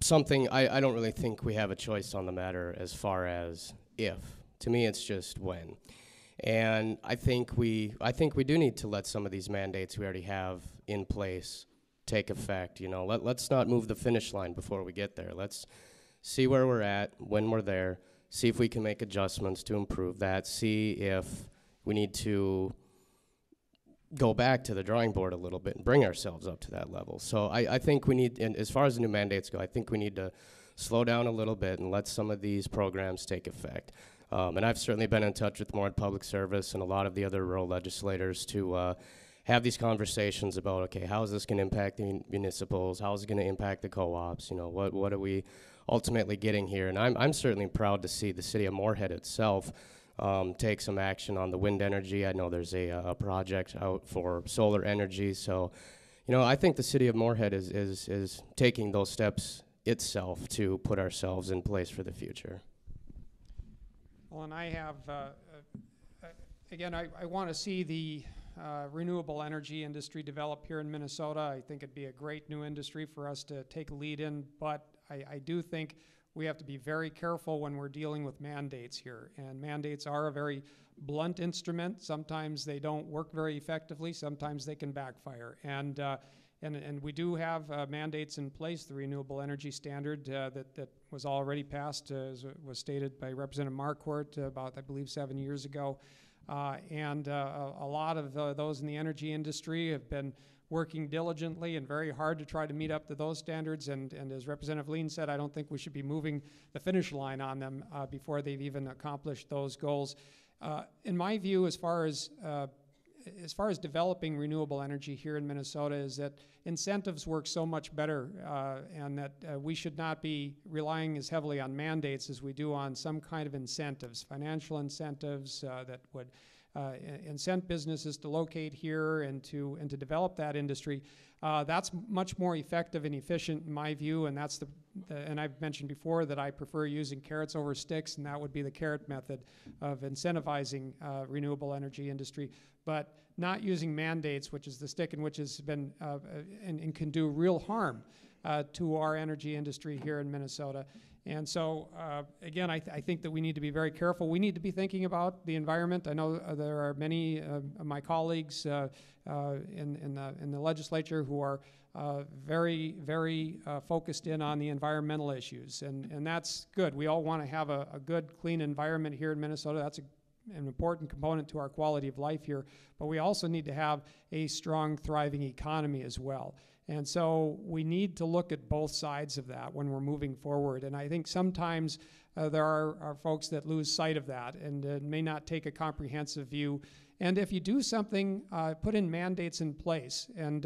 something, I don't really think we have a choice on the matter as far as if. To me, it's just when. And I think we do need to let some of these mandates we already have in place take effect. You know, let's not move the finish line before we get there. Let's see where we're at when we're there, see if we can make adjustments to improve that, see if we need to go back to the drawing board a little bit and bring ourselves up to that level. So I think we need, and as far as the new mandates go, I think we need to slow down a little bit and let some of these programs take effect. And I've certainly been in touch with Morehead Public Service and a lot of the other rural legislators to have these conversations about, okay, how is this going to impact the municipals? How is it going to impact the co-ops? You know, what are we ultimately getting here? And I'm certainly proud to see the city of Morehead itself take some action on the wind energy. I know there's a project out for solar energy. So, you know, I think the city of Morehead is taking those steps itself to put ourselves in place for the future. Well, and I have, again, I want to see the renewable energy industry develop here in Minnesota. I think it'd be a great new industry for us to take a lead in, but I do think we have to be very careful when we're dealing with mandates here. And mandates are a very blunt instrument. Sometimes they don't work very effectively. Sometimes they can backfire. And and we do have mandates in place. The Renewable Energy Standard that was already passed, as was stated by Representative Marquardt about, I believe, 7 years ago. And a lot of those in the energy industry have been working diligently and very hard to try to meet up to those standards. And as Representative Lean said, I don't think we should be moving the finish line on them before they've even accomplished those goals. In my view, as far as developing renewable energy here in Minnesota, is that incentives work so much better, and that we should not be relying as heavily on mandates as we do on some kind of incentives, financial incentives that would incent businesses to locate here and to develop that industry. That's much more effective and efficient in my view, and that's and I've mentioned before that I prefer using carrots over sticks, and that would be the carrot method of incentivizing renewable energy industry, but not using mandates, which is the stick, and which has been and can do real harm to our energy industry here in Minnesota. And so, again, I think that we need to be very careful. We need to be thinking about the environment. I know there are many of my colleagues in the legislature who are very, very focused in on the environmental issues, and that's good. We all want to have a good, clean environment here in Minnesota. That's an important component to our quality of life here, but we also need to have a strong, thriving economy as well. And so we need to look at both sides of that when we're moving forward. And I think sometimes there are folks that lose sight of that and may not take a comprehensive view. And if you do something, put in mandates in place. And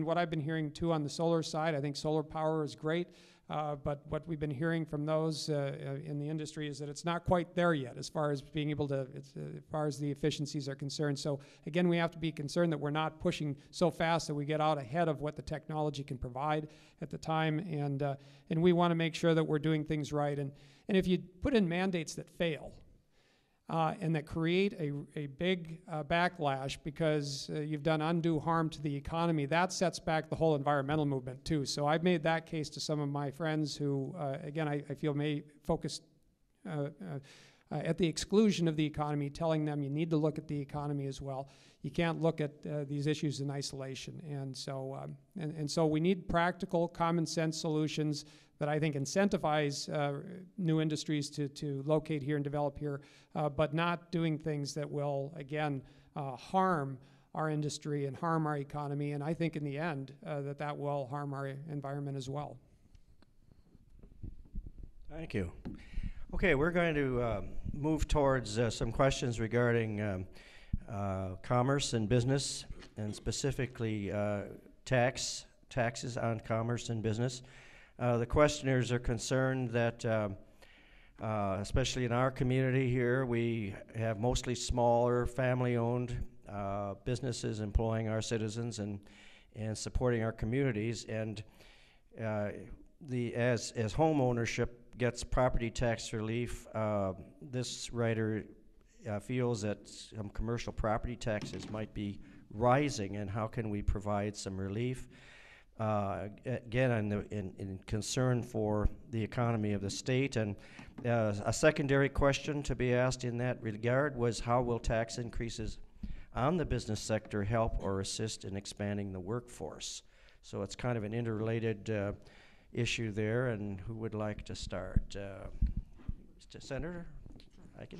what I've been hearing too on the solar side, I think solar power is great. But what we've been hearing from those in the industry is that it's not quite there yet as far as being able to, as far as the efficiencies are concerned. So again, we have to be concerned that we're not pushing so fast that we get out ahead of what the technology can provide at the time. And we want to make sure that we're doing things right. And if you put in mandates that fail, and that create a big backlash because you've done undue harm to the economy, that sets back the whole environmental movement too. So I've made that case to some of my friends who, again, I feel may focus at the exclusion of the economy, telling them you need to look at the economy as well. You can't look at these issues in isolation. And so we need practical, common sense solutions that I think incentivize new industries to locate here and develop here, but not doing things that will, again, harm our industry and harm our economy. And I think in the end that will harm our environment as well. Thank you. Okay, we're going to move towards some questions regarding commerce and business, and specifically taxes on commerce and business. The questioners are concerned that, especially in our community here, we have mostly smaller family-owned businesses employing our citizens and supporting our communities. And as home ownership gets property tax relief, this writer feels that some commercial property taxes might be rising, and how can we provide some relief? Again, in concern for the economy of the state. And a secondary question to be asked in that regard was, how will tax increases on the business sector help or assist in expanding the workforce? So it's kind of an interrelated issue there. And who would like to start? Senator?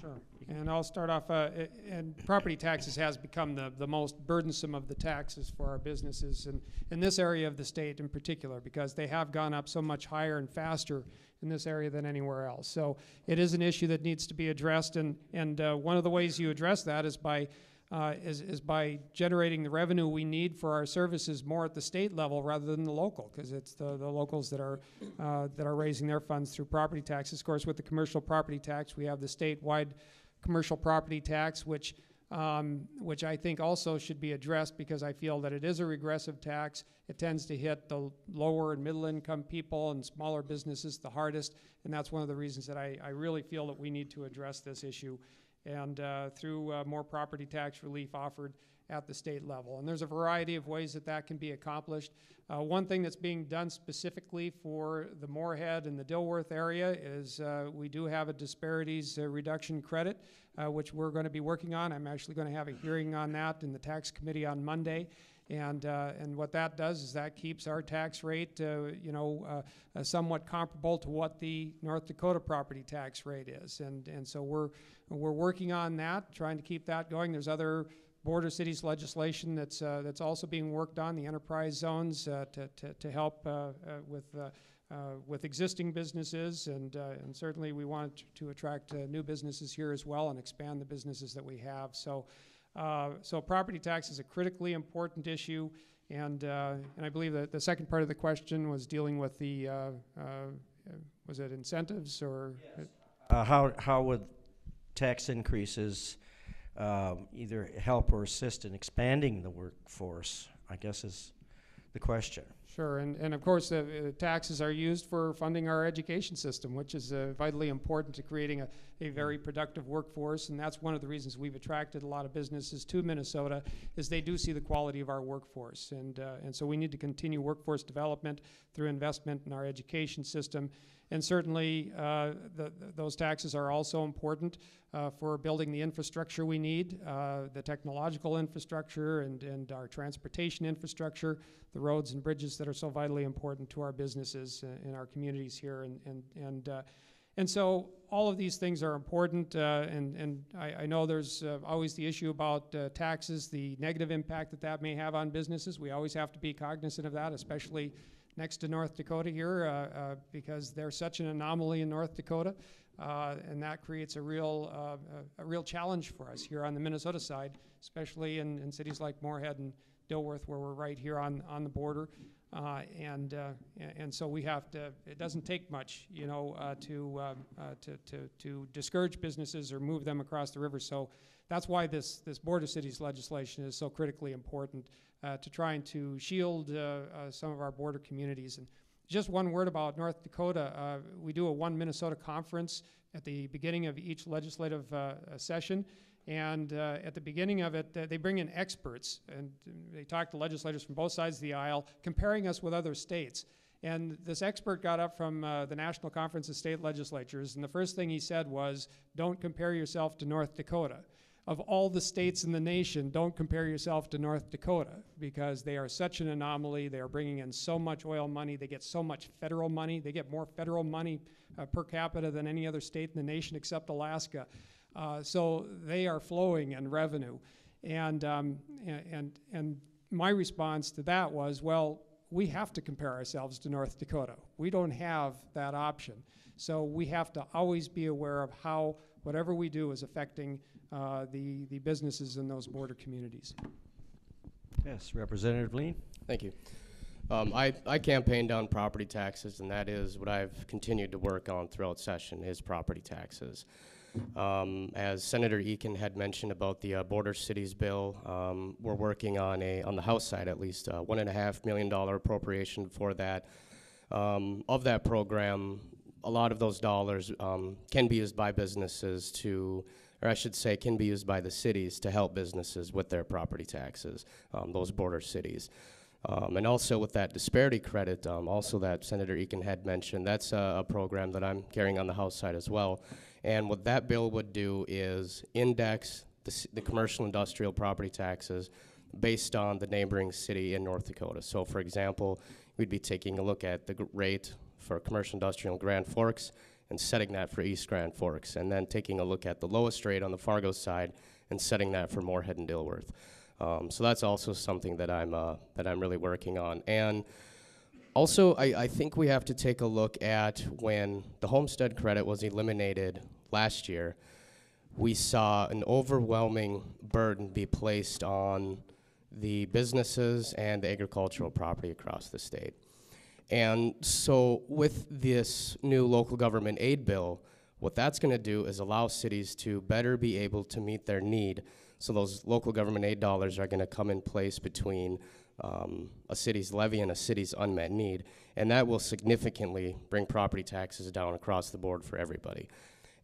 Sure. And I'll start off, and property taxes has become the most burdensome of the taxes for our businesses, and in this area of the state in particular, because they have gone up so much higher and faster in this area than anywhere else. So it is an issue that needs to be addressed, and one of the ways you address that is by generating the revenue we need for our services more at the state level rather than the local, because it's the locals that are raising their funds through property taxes. Of course, with the commercial property tax, we have the statewide commercial property tax, which I think also should be addressed, because I feel that it is a regressive tax. It tends to hit the lower and middle income people and smaller businesses the hardest, and that's one of the reasons that I really feel that we need to address this issue, and through more property tax relief offered at the state level. And there's a variety of ways that can be accomplished. One thing that's being done specifically for the Moorhead and the Dilworth area is we do have a disparities reduction credit, which we're going to be working on. I'm actually going to have a hearing on that in the tax committee on Monday. And what that does is that keeps our tax rate, somewhat comparable to what the North Dakota property tax rate is. And so we're working on that, trying to keep that going. There's other border cities legislation that's also being worked on, the enterprise zones to help with existing businesses, and certainly we want to attract new businesses here as well and expand the businesses that we have. So property tax is a critically important issue, and I believe that the second part of the question was dealing with the was it incentives or? Yes. How would tax increases either help or assist in expanding the workforce, I guess is the question. Sure, and of course taxes are used for funding our education system, which is vitally important to creating a very productive workforce, and that's one of the reasons we've attracted a lot of businesses to Minnesota, is they do see the quality of our workforce, and so we need to continue workforce development through investment in our education system. And certainly those taxes are also important for building the infrastructure we need, the technological infrastructure and our transportation infrastructure, the roads and bridges that are so vitally important to our businesses in our communities here. And so all of these things are important, and I know there's always the issue about taxes, the negative impact that may have on businesses. We always have to be cognizant of that, especially next to North Dakota here, because they're such an anomaly in North Dakota, and that creates a real challenge for us here on the Minnesota side, especially in cities like Moorhead and Dilworth, where we're right here on the border, and so we have to. It doesn't take much, to discourage businesses or move them across the river. So that's why this border cities legislation is so critically important, to trying to shield some of our border communities. And just one word about North Dakota. We do a One Minnesota conference at the beginning of each legislative session. And at the beginning of it, they bring in experts, and they talk to legislators from both sides of the aisle, comparing us with other states. And this expert got up from the National Conference of State Legislatures, and the first thing he said was, don't compare yourself to North Dakota. Of all the states in the nation, don't compare yourself to North Dakota, because they are such an anomaly. They are bringing in so much oil money. They get so much federal money. They get more federal money per capita than any other state in the nation except Alaska. So they are flowing in revenue. And my response to that was, well, we have to compare ourselves to North Dakota. We don't have that option. So we have to always be aware of how whatever we do is affecting the businesses in those border communities. Yes, Representative Lean. Thank you. I campaigned on property taxes, and that is what I've continued to work on throughout session, is property taxes. As Senator Eakin had mentioned about the border cities bill, we're working on the House side at least, $1.5 million appropriation for that. Of that program, a lot of those dollars can be used by businesses to, or I should say, can be used by the cities to help businesses with their property taxes, those border cities. And also with that disparity credit, also that Senator Eakin had mentioned, that's a program that I'm carrying on the House side as well. And what that bill would do is index the commercial industrial property taxes based on the neighboring city in North Dakota. So for example, we'd be taking a look at the rate for commercial industrial in Grand Forks and setting that for East Grand Forks, and then taking a look at the lowest rate on the Fargo side and setting that for Moorhead and Dilworth. So that's also something that I'm really working on. And also, I think we have to take a look at when the homestead credit was eliminated last year, we saw an overwhelming burden be placed on the businesses and the agricultural property across the state. And so with this new local government aid bill, what that's going to do is allow cities to better be able to meet their need. So those local government aid dollars are going to come in place between a city's levy and a city's unmet need, and that will significantly bring property taxes down across the board for everybody.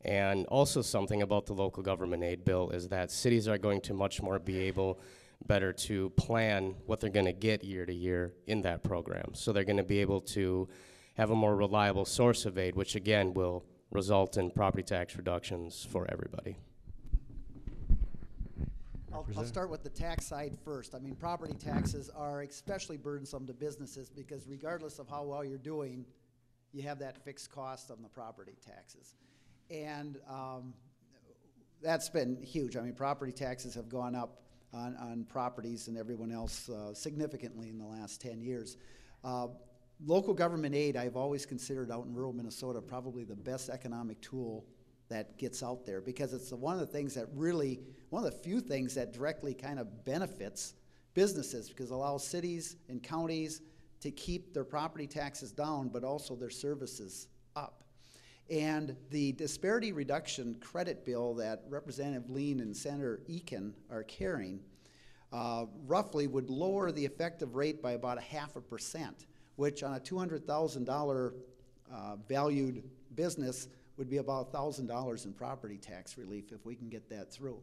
And also something about the local government aid bill is that cities are going to much more be able better to plan what they're going to get year to year in that program. So they're going to be able to have a more reliable source of aid, which again will result in property tax reductions for everybody. I'll Representative? start with the tax side first. I mean, property taxes are especially burdensome to businesses because regardless of how well you're doing, you have that fixed cost on the property taxes. And that's been huge. I mean, property taxes have gone up on properties and everyone else significantly in the last 10 years. Local government aid, I've always considered out in rural Minnesota probably the best economic tool that gets out there because it's one of the things that really, one of the few things that directly kind of benefits businesses because it allows cities and counties to keep their property taxes down but also their services up. And the disparity reduction credit bill that Representative Lean and Senator Eakin are carrying roughly would lower the effective rate by about 0.5%, which on a $200,000 valued business would be about $1,000 in property tax relief if we can get that through.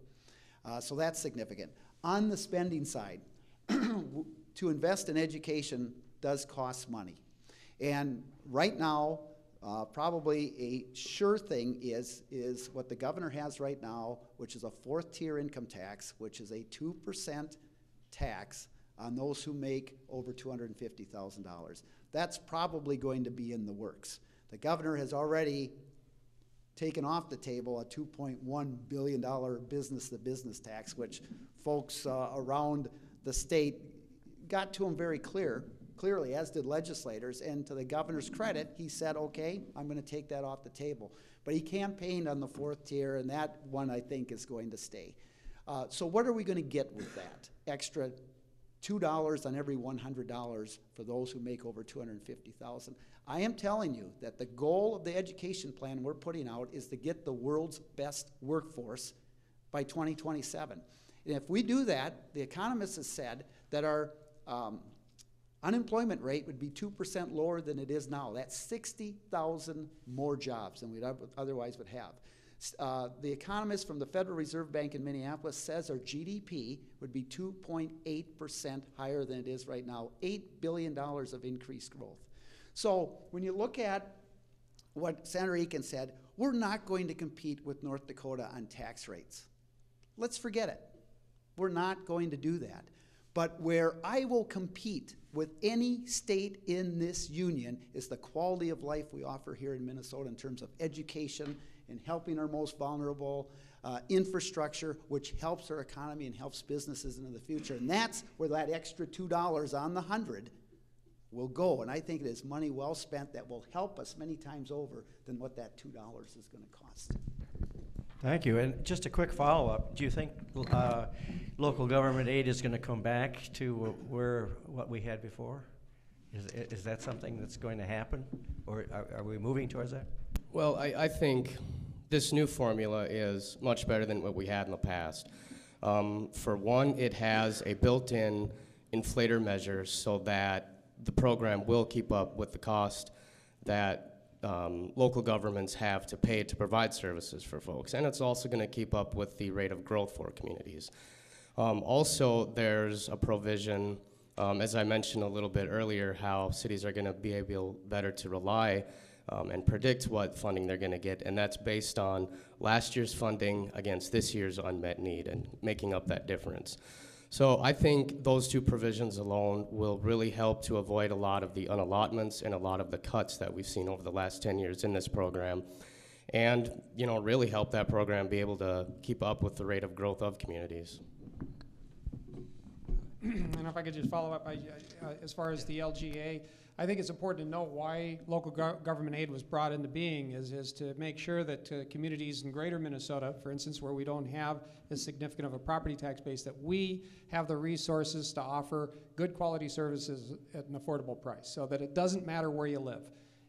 So that's significant. On the spending side, to invest in education does cost money. And right now, probably a sure thing is what the governor has right now, which is a fourth-tier income tax, which is a 2% tax on those who make over $250,000. That's probably going to be in the works. The governor has already taken off the table a $2.1 billion business-to-business tax, which folks around the state got to him very clearly, as did legislators. And to the governor's credit, he said, okay, I'm going to take that off the table. But he campaigned on the fourth tier, and that one, I think, is going to stay. So what are we going to get with that? Extra $2 on every $100 for those who make over $250,000. I am telling you that the goal of the education plan we're putting out is to get the world's best workforce by 2027. And if we do that, the economists have said that our unemployment rate would be 2% lower than it is now. That's 60,000 more jobs than we otherwise would have. The economist from the Federal Reserve Bank in Minneapolis says our GDP would be 2.8% higher than it is right now, $8 billion of increased growth. So when you look at what Senator Eakin said, we're not going to compete with North Dakota on tax rates. Let's forget it. We're not going to do that. But where I will compete with any state in this union is the quality of life we offer here in Minnesota in terms of education and helping our most vulnerable, infrastructure, which helps our economy and helps businesses into the future. And that's where that extra $2 on the 100 will go. And I think it is money well spent that will help us many times over than what that $2 is going to cost. Thank you. And just a quick follow-up. Do you think local government aid is going to come back to what we had before? Is that something that's going to happen? Or are we moving towards that? Well, I think this new formula is much better than what we had in the past. For one, it has a built-in inflator measure so that the program will keep up with the cost that local governments have to pay to provide services for folks. And it's also going to keep up with the rate of growth for communities. Also, there's a provision, as I mentioned a little bit earlier, how cities are going to be able better to rely and predict what funding they're going to get, and that's based on last year's funding against this year's unmet need and making up that difference. So I think those two provisions alone will really help to avoid a lot of the unallotments and a lot of the cuts that we've seen over the last 10 years in this program, and really help that program be able to keep up with the rate of growth of communities. And if I could just follow up, as far as the LGA, I think it's important to note why local government aid was brought into being is to make sure that communities in greater Minnesota, for instance, where we don't have as significant of a property tax base, that we have the resources to offer good quality services at an affordable price, so that it doesn't matter where you live.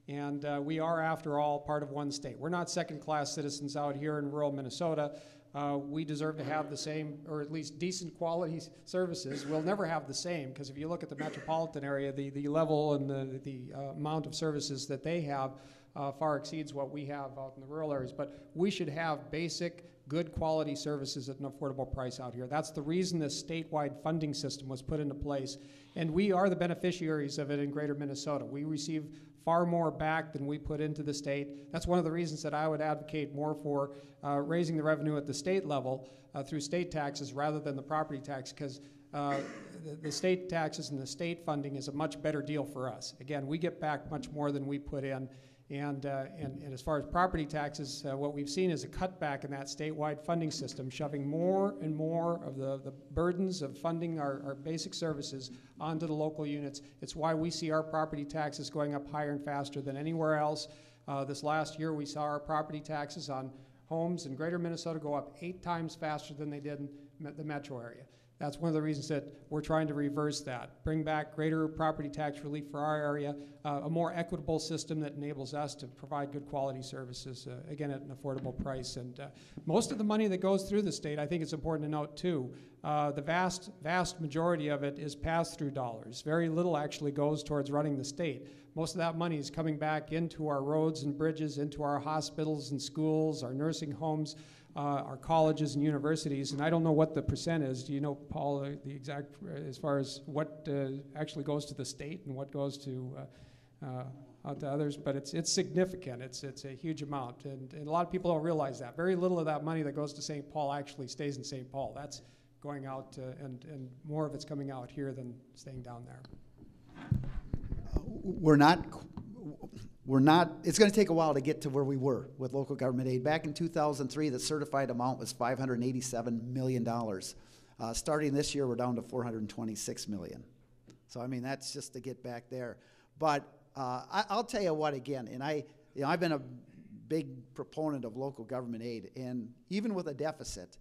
And we are, after all, part of one state. We're not second-class citizens out here in rural Minnesota. We deserve to have the same, or at least decent quality services. We'll never have the same, because if you look at the metropolitan area, the level and the amount of services that they have far exceeds what we have out in the rural areas. But we should have basic, good quality services at an affordable price out here. That's the reason this statewide funding system was put into place, and we are the beneficiaries of it in Greater Minnesota. We receive far more back than we put into the state. That's one of the reasons that I would advocate more for raising the revenue at the state level through state taxes rather than the property tax, because the state taxes and the state funding is a much better deal for us. Again, we get back much more than we put in. And as far as property taxes, what we've seen is a cutback in that statewide funding system, shoving more and more of the burdens of funding our basic services onto the local units. It's why we see our property taxes going up higher and faster than anywhere else. This last year, we saw our property taxes on homes in Greater Minnesota go up 8 times faster than they did in the metro area. That's one of the reasons that we're trying to reverse that, bring back greater property tax relief for our area, a more equitable system that enables us to provide good quality services, again, at an affordable price. And most of the money that goes through the state, I think it's important to note too, the vast majority of it is pass-through dollars. Very little actually goes towards running the state. Most of that money is coming back into our roads and bridges, into our hospitals and schools, our nursing homes, our colleges and universities, and I don't know what the percent is. Do you know, Paul, the exact, as far as what actually goes to the state and what goes to out to others? But it's significant. It's a huge amount, and a lot of people don't realize that. Very little of that money that goes to St. Paul actually stays in St. Paul. That's going out, and more of it's coming out here than staying down there. It's going to take a while to get to where we were with local government aid. Back in 2003, the certified amount was $587 million. Starting this year, we're down to $426 million. So, I mean, that's just to get back there. But I'll tell you what, again, and I've been a big proponent of local government aid, and even with a deficit,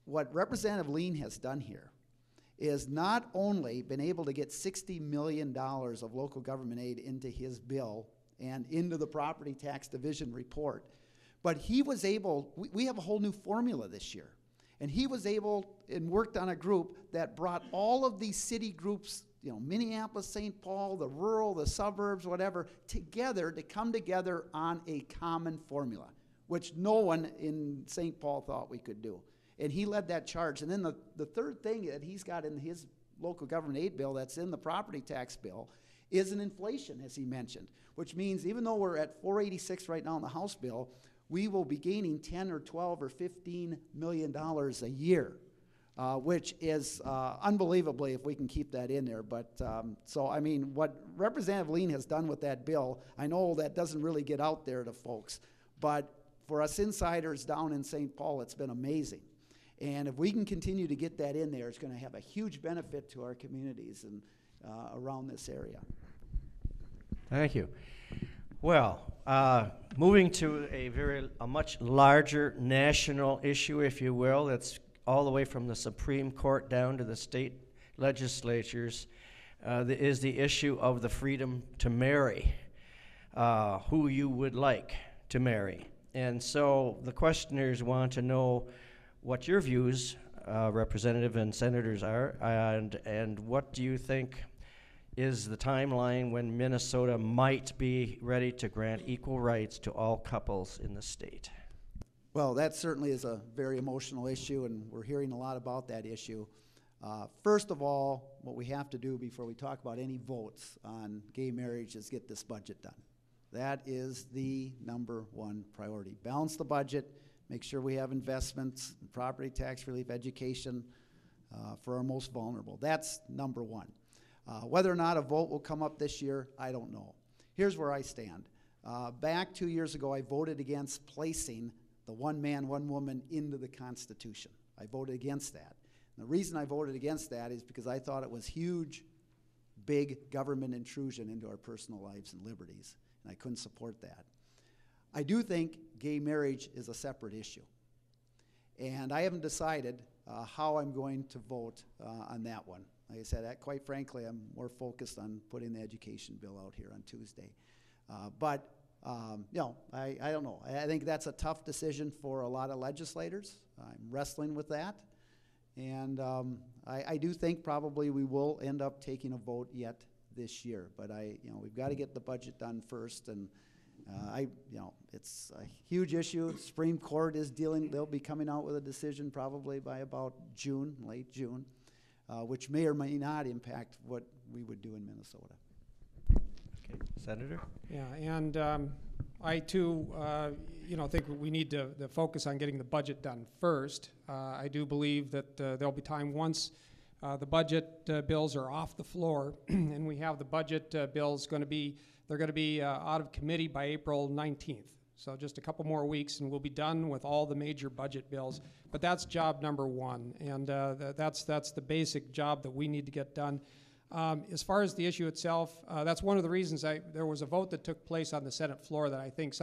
what Representative Lean has done here is not only been able to get $60 million of local government aid into his bill and into the property tax division report, but he was able, we have a whole new formula this year, and he was able and worked on a group that brought all of these city groups, you know, Minneapolis, St. Paul, the rural, the suburbs, whatever, together to come together on a common formula, which no one in St. Paul thought we could do. And he led that charge. And then the third thing that he's got in his local government aid bill that's in the property tax bill is an inflation, as he mentioned, which means even though we're at 486 right now in the House bill, we will be gaining 10 or 12 or $15 million a year, which is unbelievably if we can keep that in there. But so, I mean, what Representative Lean has done with that bill, I know that doesn't really get out there to folks, but for us insiders down in St. Paul, it's been amazing. And if we can continue to get that in there, it's going to have a huge benefit to our communities and around this area. Thank you. Well, moving to a much larger national issue, if you will, that's all the way from the Supreme Court down to the state legislatures, is the issue of the freedom to marry who you would like to marry. And so the questioners want to know what your views, Representative and Senators, are, and what do you think is the timeline when Minnesota might be ready to grant equal rights to all couples in the state? Well, that certainly is a very emotional issue, and we're hearing a lot about that issue. First of all, what we have to do before we talk about any votes on gay marriage is get this budget done. That is the #1 priority. Balance the budget. Make sure we have investments, property tax relief, education for our most vulnerable. That's #1. Whether or not a vote will come up this year, I don't know. Here's where I stand. Back 2 years ago, I voted against placing the one man, one woman into the Constitution. I voted against that. And the reason I voted against that is because I thought it was huge, big government intrusion into our personal lives and liberties, and I couldn't support that. I do think gay marriage is a separate issue. And I haven't decided how I'm going to vote on that one. Like I said, quite frankly, I'm more focused on putting the education bill out here on Tuesday. But you know, I don't know. I think that's a tough decision for a lot of legislators. I'm wrestling with that. And I do think probably we will end up taking a vote yet this year. But we've got to get the budget done first. And It's a huge issue. Supreme Court is dealing, they'll be coming out with a decision probably by about June, late June, which may or may not impact what we would do in Minnesota. Okay, Senator? Yeah, and I too, think we need to focus on getting the budget done first. I do believe that there'll be time once the budget bills are off the floor, and we have the budget bills they're going to be out of committee by April 19th. So just a couple more weeks, and we'll be done with all the major budget bills. But that's job number one, and that's the basic job that we need to get done. As far as the issue itself, that's one of the reasons there was a vote that took place on the Senate floor that I think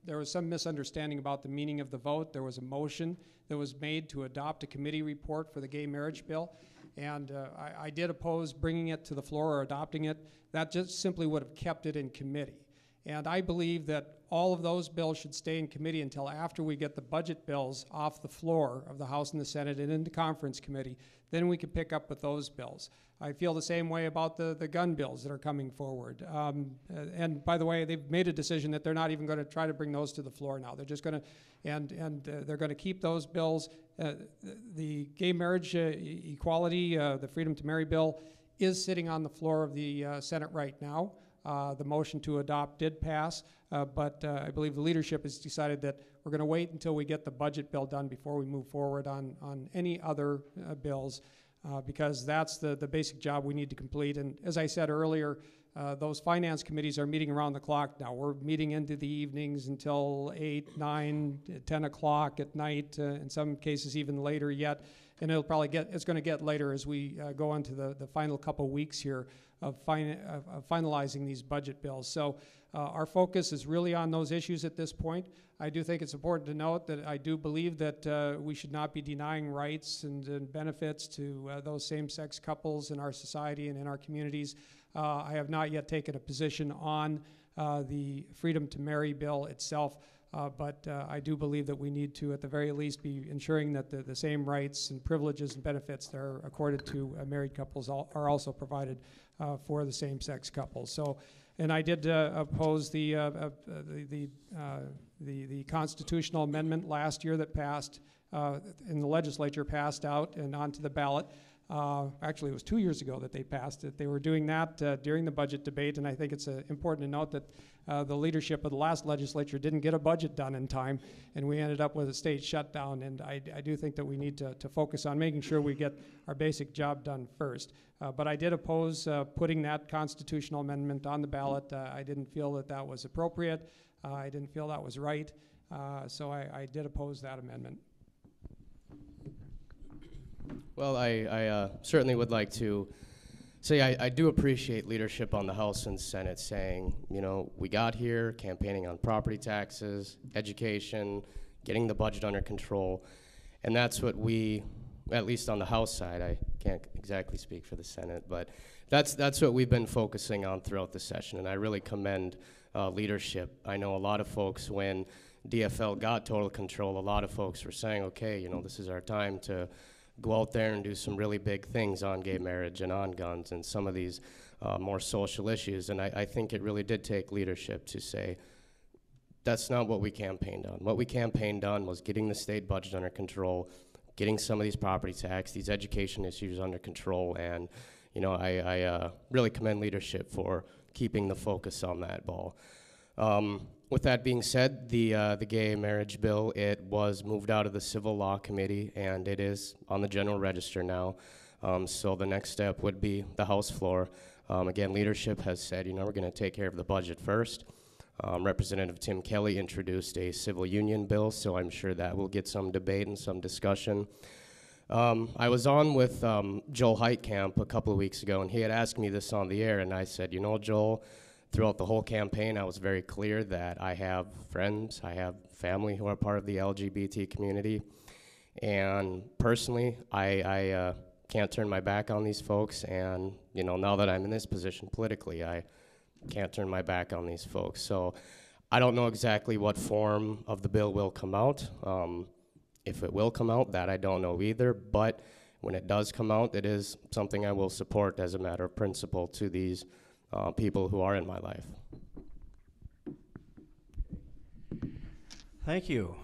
there was some misunderstanding about the meaning of the vote. There was a motion that was made to adopt a committee report for the gay marriage bill, and I did oppose bringing it to the floor or adopting it. That just simply would have kept it in committee. And I believe that all of those bills should stay in committee until after we get the budget bills off the floor of the House and the Senate and into conference committee. Then we can pick up with those bills. I feel the same way about the gun bills that are coming forward. And by the way, they've made a decision that they're not even going to try to bring those to the floor now. They're just going to, and they're going to keep those bills. The gay marriage equality, the Freedom to Marry bill, is sitting on the floor of the Senate right now. The motion to adopt did pass, but I believe the leadership has decided that we're going to wait until we get the budget bill done before we move forward on any other bills, because that's the basic job we need to complete. And as I said earlier, those finance committees are meeting around the clock now. We're meeting into the evenings until 8, 9, 10 o'clock at night, in some cases even later yet. And it's going to get later as we go into the final couple weeks here of finalizing these budget bills. So our focus is really on those issues at this point. I do think it's important to note that I do believe that we should not be denying rights and benefits to those same-sex couples in our society and in our communities. I have not yet taken a position on the Freedom to Marry bill itself. But I do believe that we need to, at the very least, be ensuring that the same rights and privileges and benefits that are accorded to married couples are also provided for the same-sex couples. So, and I did oppose the constitutional amendment last year that passed in the legislature, passed out and onto the ballot. Actually, it was 2 years ago that they passed it. They were doing that during the budget debate, and I think it's important to note that the leadership of the last legislature didn't get a budget done in time, and we ended up with a state shutdown. And I do think that we need to focus on making sure we get our basic job done first. But I did oppose putting that constitutional amendment on the ballot. I didn't feel that that was appropriate. I didn't feel that was right. So I did oppose that amendment. Well, I certainly would like to say I do appreciate leadership on the House and Senate saying, we got here campaigning on property taxes, education, getting the budget under control, and that's what we, at least on the House side, I can't exactly speak for the Senate, but that's what we've been focusing on throughout the session, and I really commend leadership. I know a lot of folks, when DFL got total control, a lot of folks were saying, okay, this is our time to go out there and do some really big things on gay marriage and on guns and some of these more social issues. And I think it really did take leadership to say, that's not what we campaigned on. What we campaigned on was getting the state budget under control, getting some of these property tax, these education issues under control. And, I really commend leadership for keeping the focus on that ball. With that being said, the gay marriage bill, it was moved out of the Civil Law Committee, and it is on the General Register now. So the next step would be the House floor. Again, leadership has said, we're going to take care of the budget first. Representative Tim Kelly introduced a civil union bill, so I'm sure that will get some debate and some discussion. I was on with Joel Heitkamp a couple of weeks ago, and he had asked me this on the air, and I said, Joel, throughout the whole campaign, I was very clear that I have friends, I have family who are part of the LGBT community, and personally, I can't turn my back on these folks, and now that I'm in this position politically, I can't turn my back on these folks. So I don't know exactly what form of the bill will come out. If it will come out, that I don't know either, but when it does come out, it is something I will support as a matter of principle to these people who are in my life. Thank you.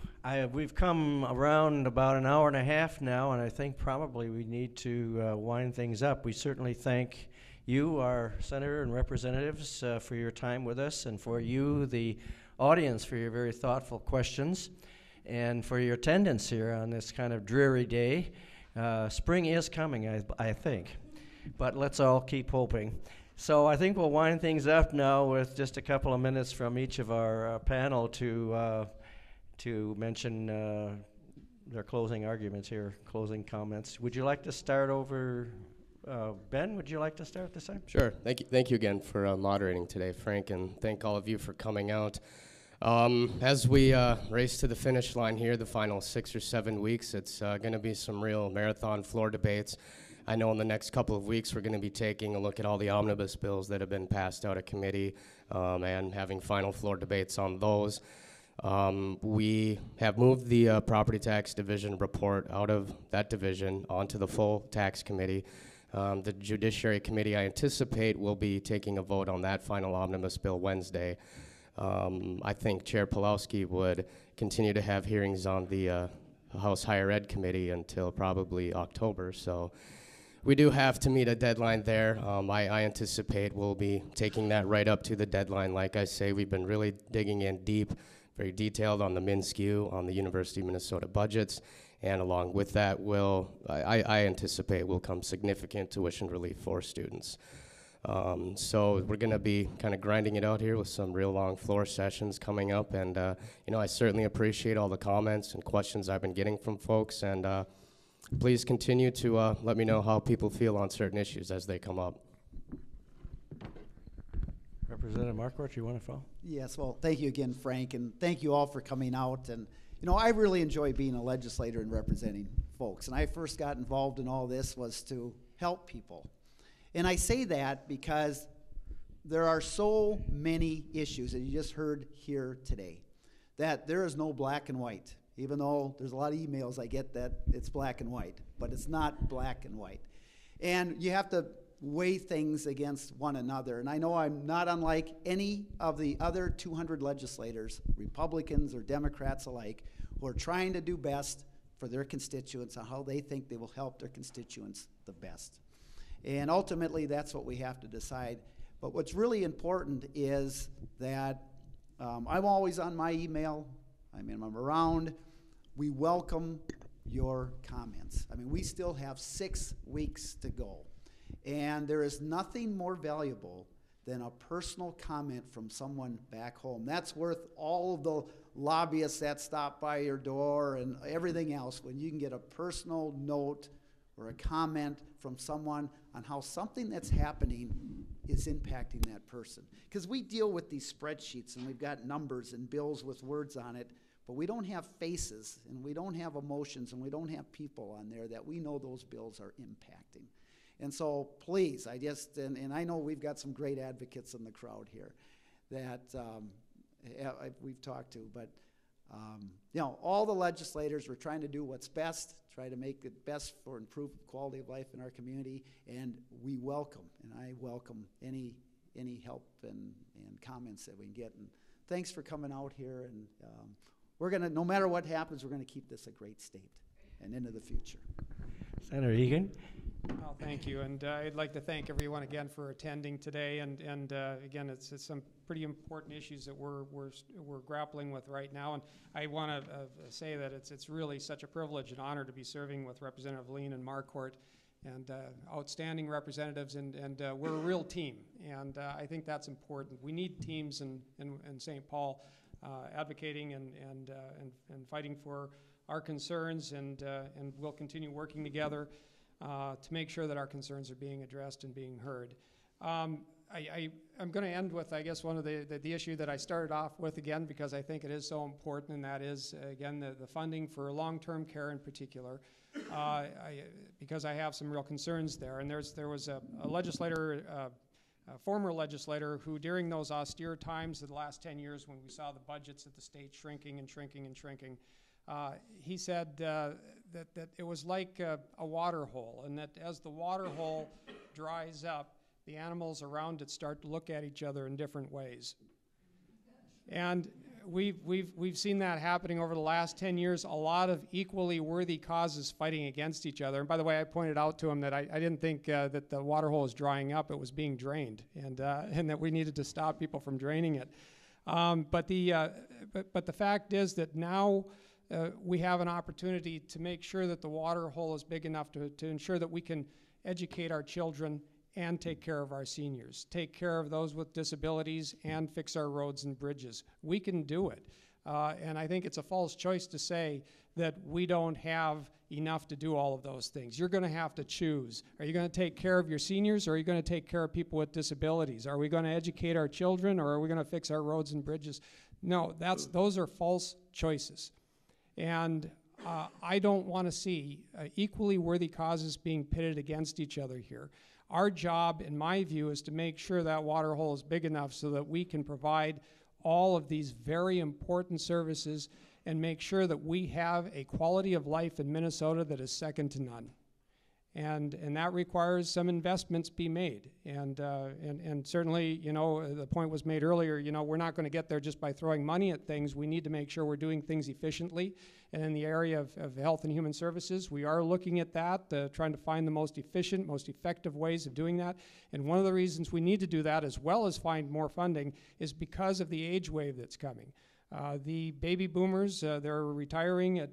We've come around about an hour and a half now, and I think probably we need to wind things up. We certainly thank you, our senator and representatives, for your time with us, and for you, the audience, for your very thoughtful questions, and for your attendance here on this kind of dreary day. Spring is coming, I think, but let's all keep hoping. So I think we'll wind things up now with just a couple of minutes from each of our panel to mention their closing arguments here, closing comments. Would you like to start over? Ben, would you like to start this time? Sure. Thank you again for moderating today, Frank, and thank all of you for coming out. As we race to the finish line here, the final 6 or 7 weeks, it's going to be some real marathon floor debates. I know in the next couple of weeks we're going to be taking a look at all the omnibus bills that have been passed out of committee and having final floor debates on those. We have moved the property tax division report out of that division onto the full tax committee. The Judiciary Committee, I anticipate, will be taking a vote on that final omnibus bill Wednesday. I think Chair Pawlowski would continue to have hearings on the House Higher Ed Committee until probably October. So we do have to meet a deadline there. I anticipate we'll be taking that right up to the deadline. Like I say, we've been really digging in deep, very detailed on the MnSCU, on the University of Minnesota budgets, and along with that I anticipate will come significant tuition relief for students. So we're going to be kind of grinding it out here with some real long floor sessions coming up, and I certainly appreciate all the comments and questions I've been getting from folks, and please continue to let me know how people feel on certain issues as they come up. Representative Marquardt, you want to follow? Yes, well, thank you again, Frank, and thank you all for coming out. And, I really enjoy being a legislator and representing folks. And I first got involved in all this was to help people. And I say that because there are so many issues that you just heard here today that there is no black and white, even though there's a lot of emails I get that it's black and white, but it's not black and white. And you have to weigh things against one another. And I know I'm not unlike any of the other 200 legislators, Republicans or Democrats alike, who are trying to do best for their constituents and how they think they will help their constituents the best. And ultimately, that's what we have to decide. But what's really important is that I'm always on my email. I'm around. We welcome your comments. We still have 6 weeks to go. And there is nothing more valuable than a personal comment from someone back home. That's worth all of the lobbyists that stop by your door and everything else, when you can get a personal note or a comment from someone on how something that's happening is impacting that person. Because we deal with these spreadsheets and we've got numbers and bills with words on it, but we don't have faces and we don't have emotions and we don't have people on there that we know those bills are impacting. And so please, and I know we've got some great advocates in the crowd here that we've talked to, but all the legislators, we're trying to do what's best, try to make it best for improved quality of life in our community, and we welcome, and I welcome any help and comments that we can get. And thanks for coming out here, and we're gonna, no matter what happens, we're gonna keep this a great state and into the future. Senator Egan. Well, thank you, and I'd like to thank everyone again for attending today. And again, it's some pretty important issues that we're grappling with right now. And I want to say that it's really such a privilege and honor to be serving with Representative Lean and Marquardt, and outstanding representatives. And we're a real team, and I think that's important. We need teams in St. Paul advocating and fighting for our concerns, and we'll continue working together to make sure that our concerns are being addressed and being heard. I'm going to end with, I guess, one of the issue that I started off with again, because I think it is so important, and that is, again, the funding for long-term care in particular, because I have some real concerns there. And there was a legislator, a former legislator, who during those austere times of the last 10 years when we saw the budgets at the state shrinking and shrinking and shrinking, he said that it was like a water hole, and that as the water hole dries up, the animals around it start to look at each other in different ways. And we've seen that happening over the last 10 years, a lot of equally worthy causes fighting against each other. And by the way, I pointed out to him that I didn't think that the water hole was drying up, it was being drained, and that we needed to stop people from draining it. But the fact is that now we have an opportunity to make sure that the water hole is big enough to ensure that we can educate our children and take care of our seniors, take care of those with disabilities, and fix our roads and bridges. We can do it. And I think it's a false choice to say that we don't have enough to do all of those things. You're going to have to choose. Are you going to take care of your seniors, or are you going to take care of people with disabilities? Are we going to educate our children, or are we going to fix our roads and bridges? No, those are false choices. And I don't want to see equally worthy causes being pitted against each other here. Our job, in my view, is to make sure that water hole is big enough so that we can provide all of these very important services and make sure that we have a quality of life in Minnesota that is second to none. And that requires some investments be made. And certainly, you know, the point was made earlier, you know, we're not going to get there just by throwing money at things. We need to make sure we're doing things efficiently. And in the area of health and human services, we are looking at that, trying to find the most efficient, most effective ways of doing that. And one of the reasons we need to do that, as well as find more funding, is because of the age wave that's coming. The baby boomers, they're retiring at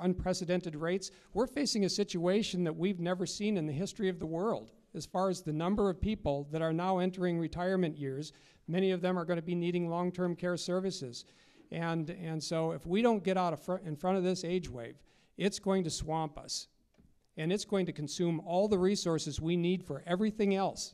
unprecedented rates. We're facing a situation that we've never seen in the history of the world as far as the number of people that are now entering retirement years. Many of them are going to be needing long-term care services. And so if we don't get out in front of this age wave, it's going to swamp us. And it's going to consume all the resources we need for everything else.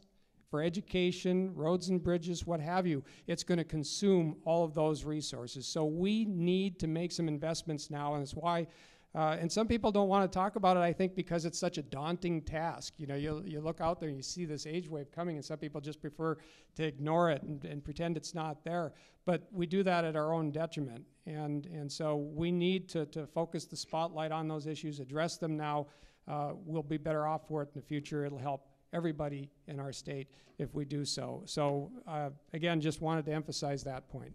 For education, roads and bridges, what have you, it's going to consume all of those resources. So we need to make some investments now, and it's why, and some people don't want to talk about it, I think, because it's such a daunting task. You know, you look out there and you see this age wave coming, and some people just prefer to ignore it and pretend it's not there. But we do that at our own detriment, and so we need to focus the spotlight on those issues, address them now. We'll be better off for it in the future. It'll help everybody in our state if we do so. So again, just wanted to emphasize that point.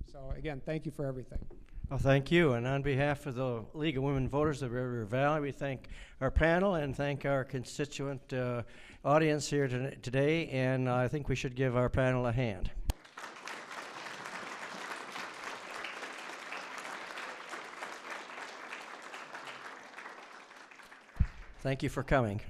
So again, thank you for everything. Well, thank you. And on behalf of the League of Women Voters of Red River Valley, we thank our panel and thank our constituent audience here today. And I think we should give our panel a hand. Thank you for coming.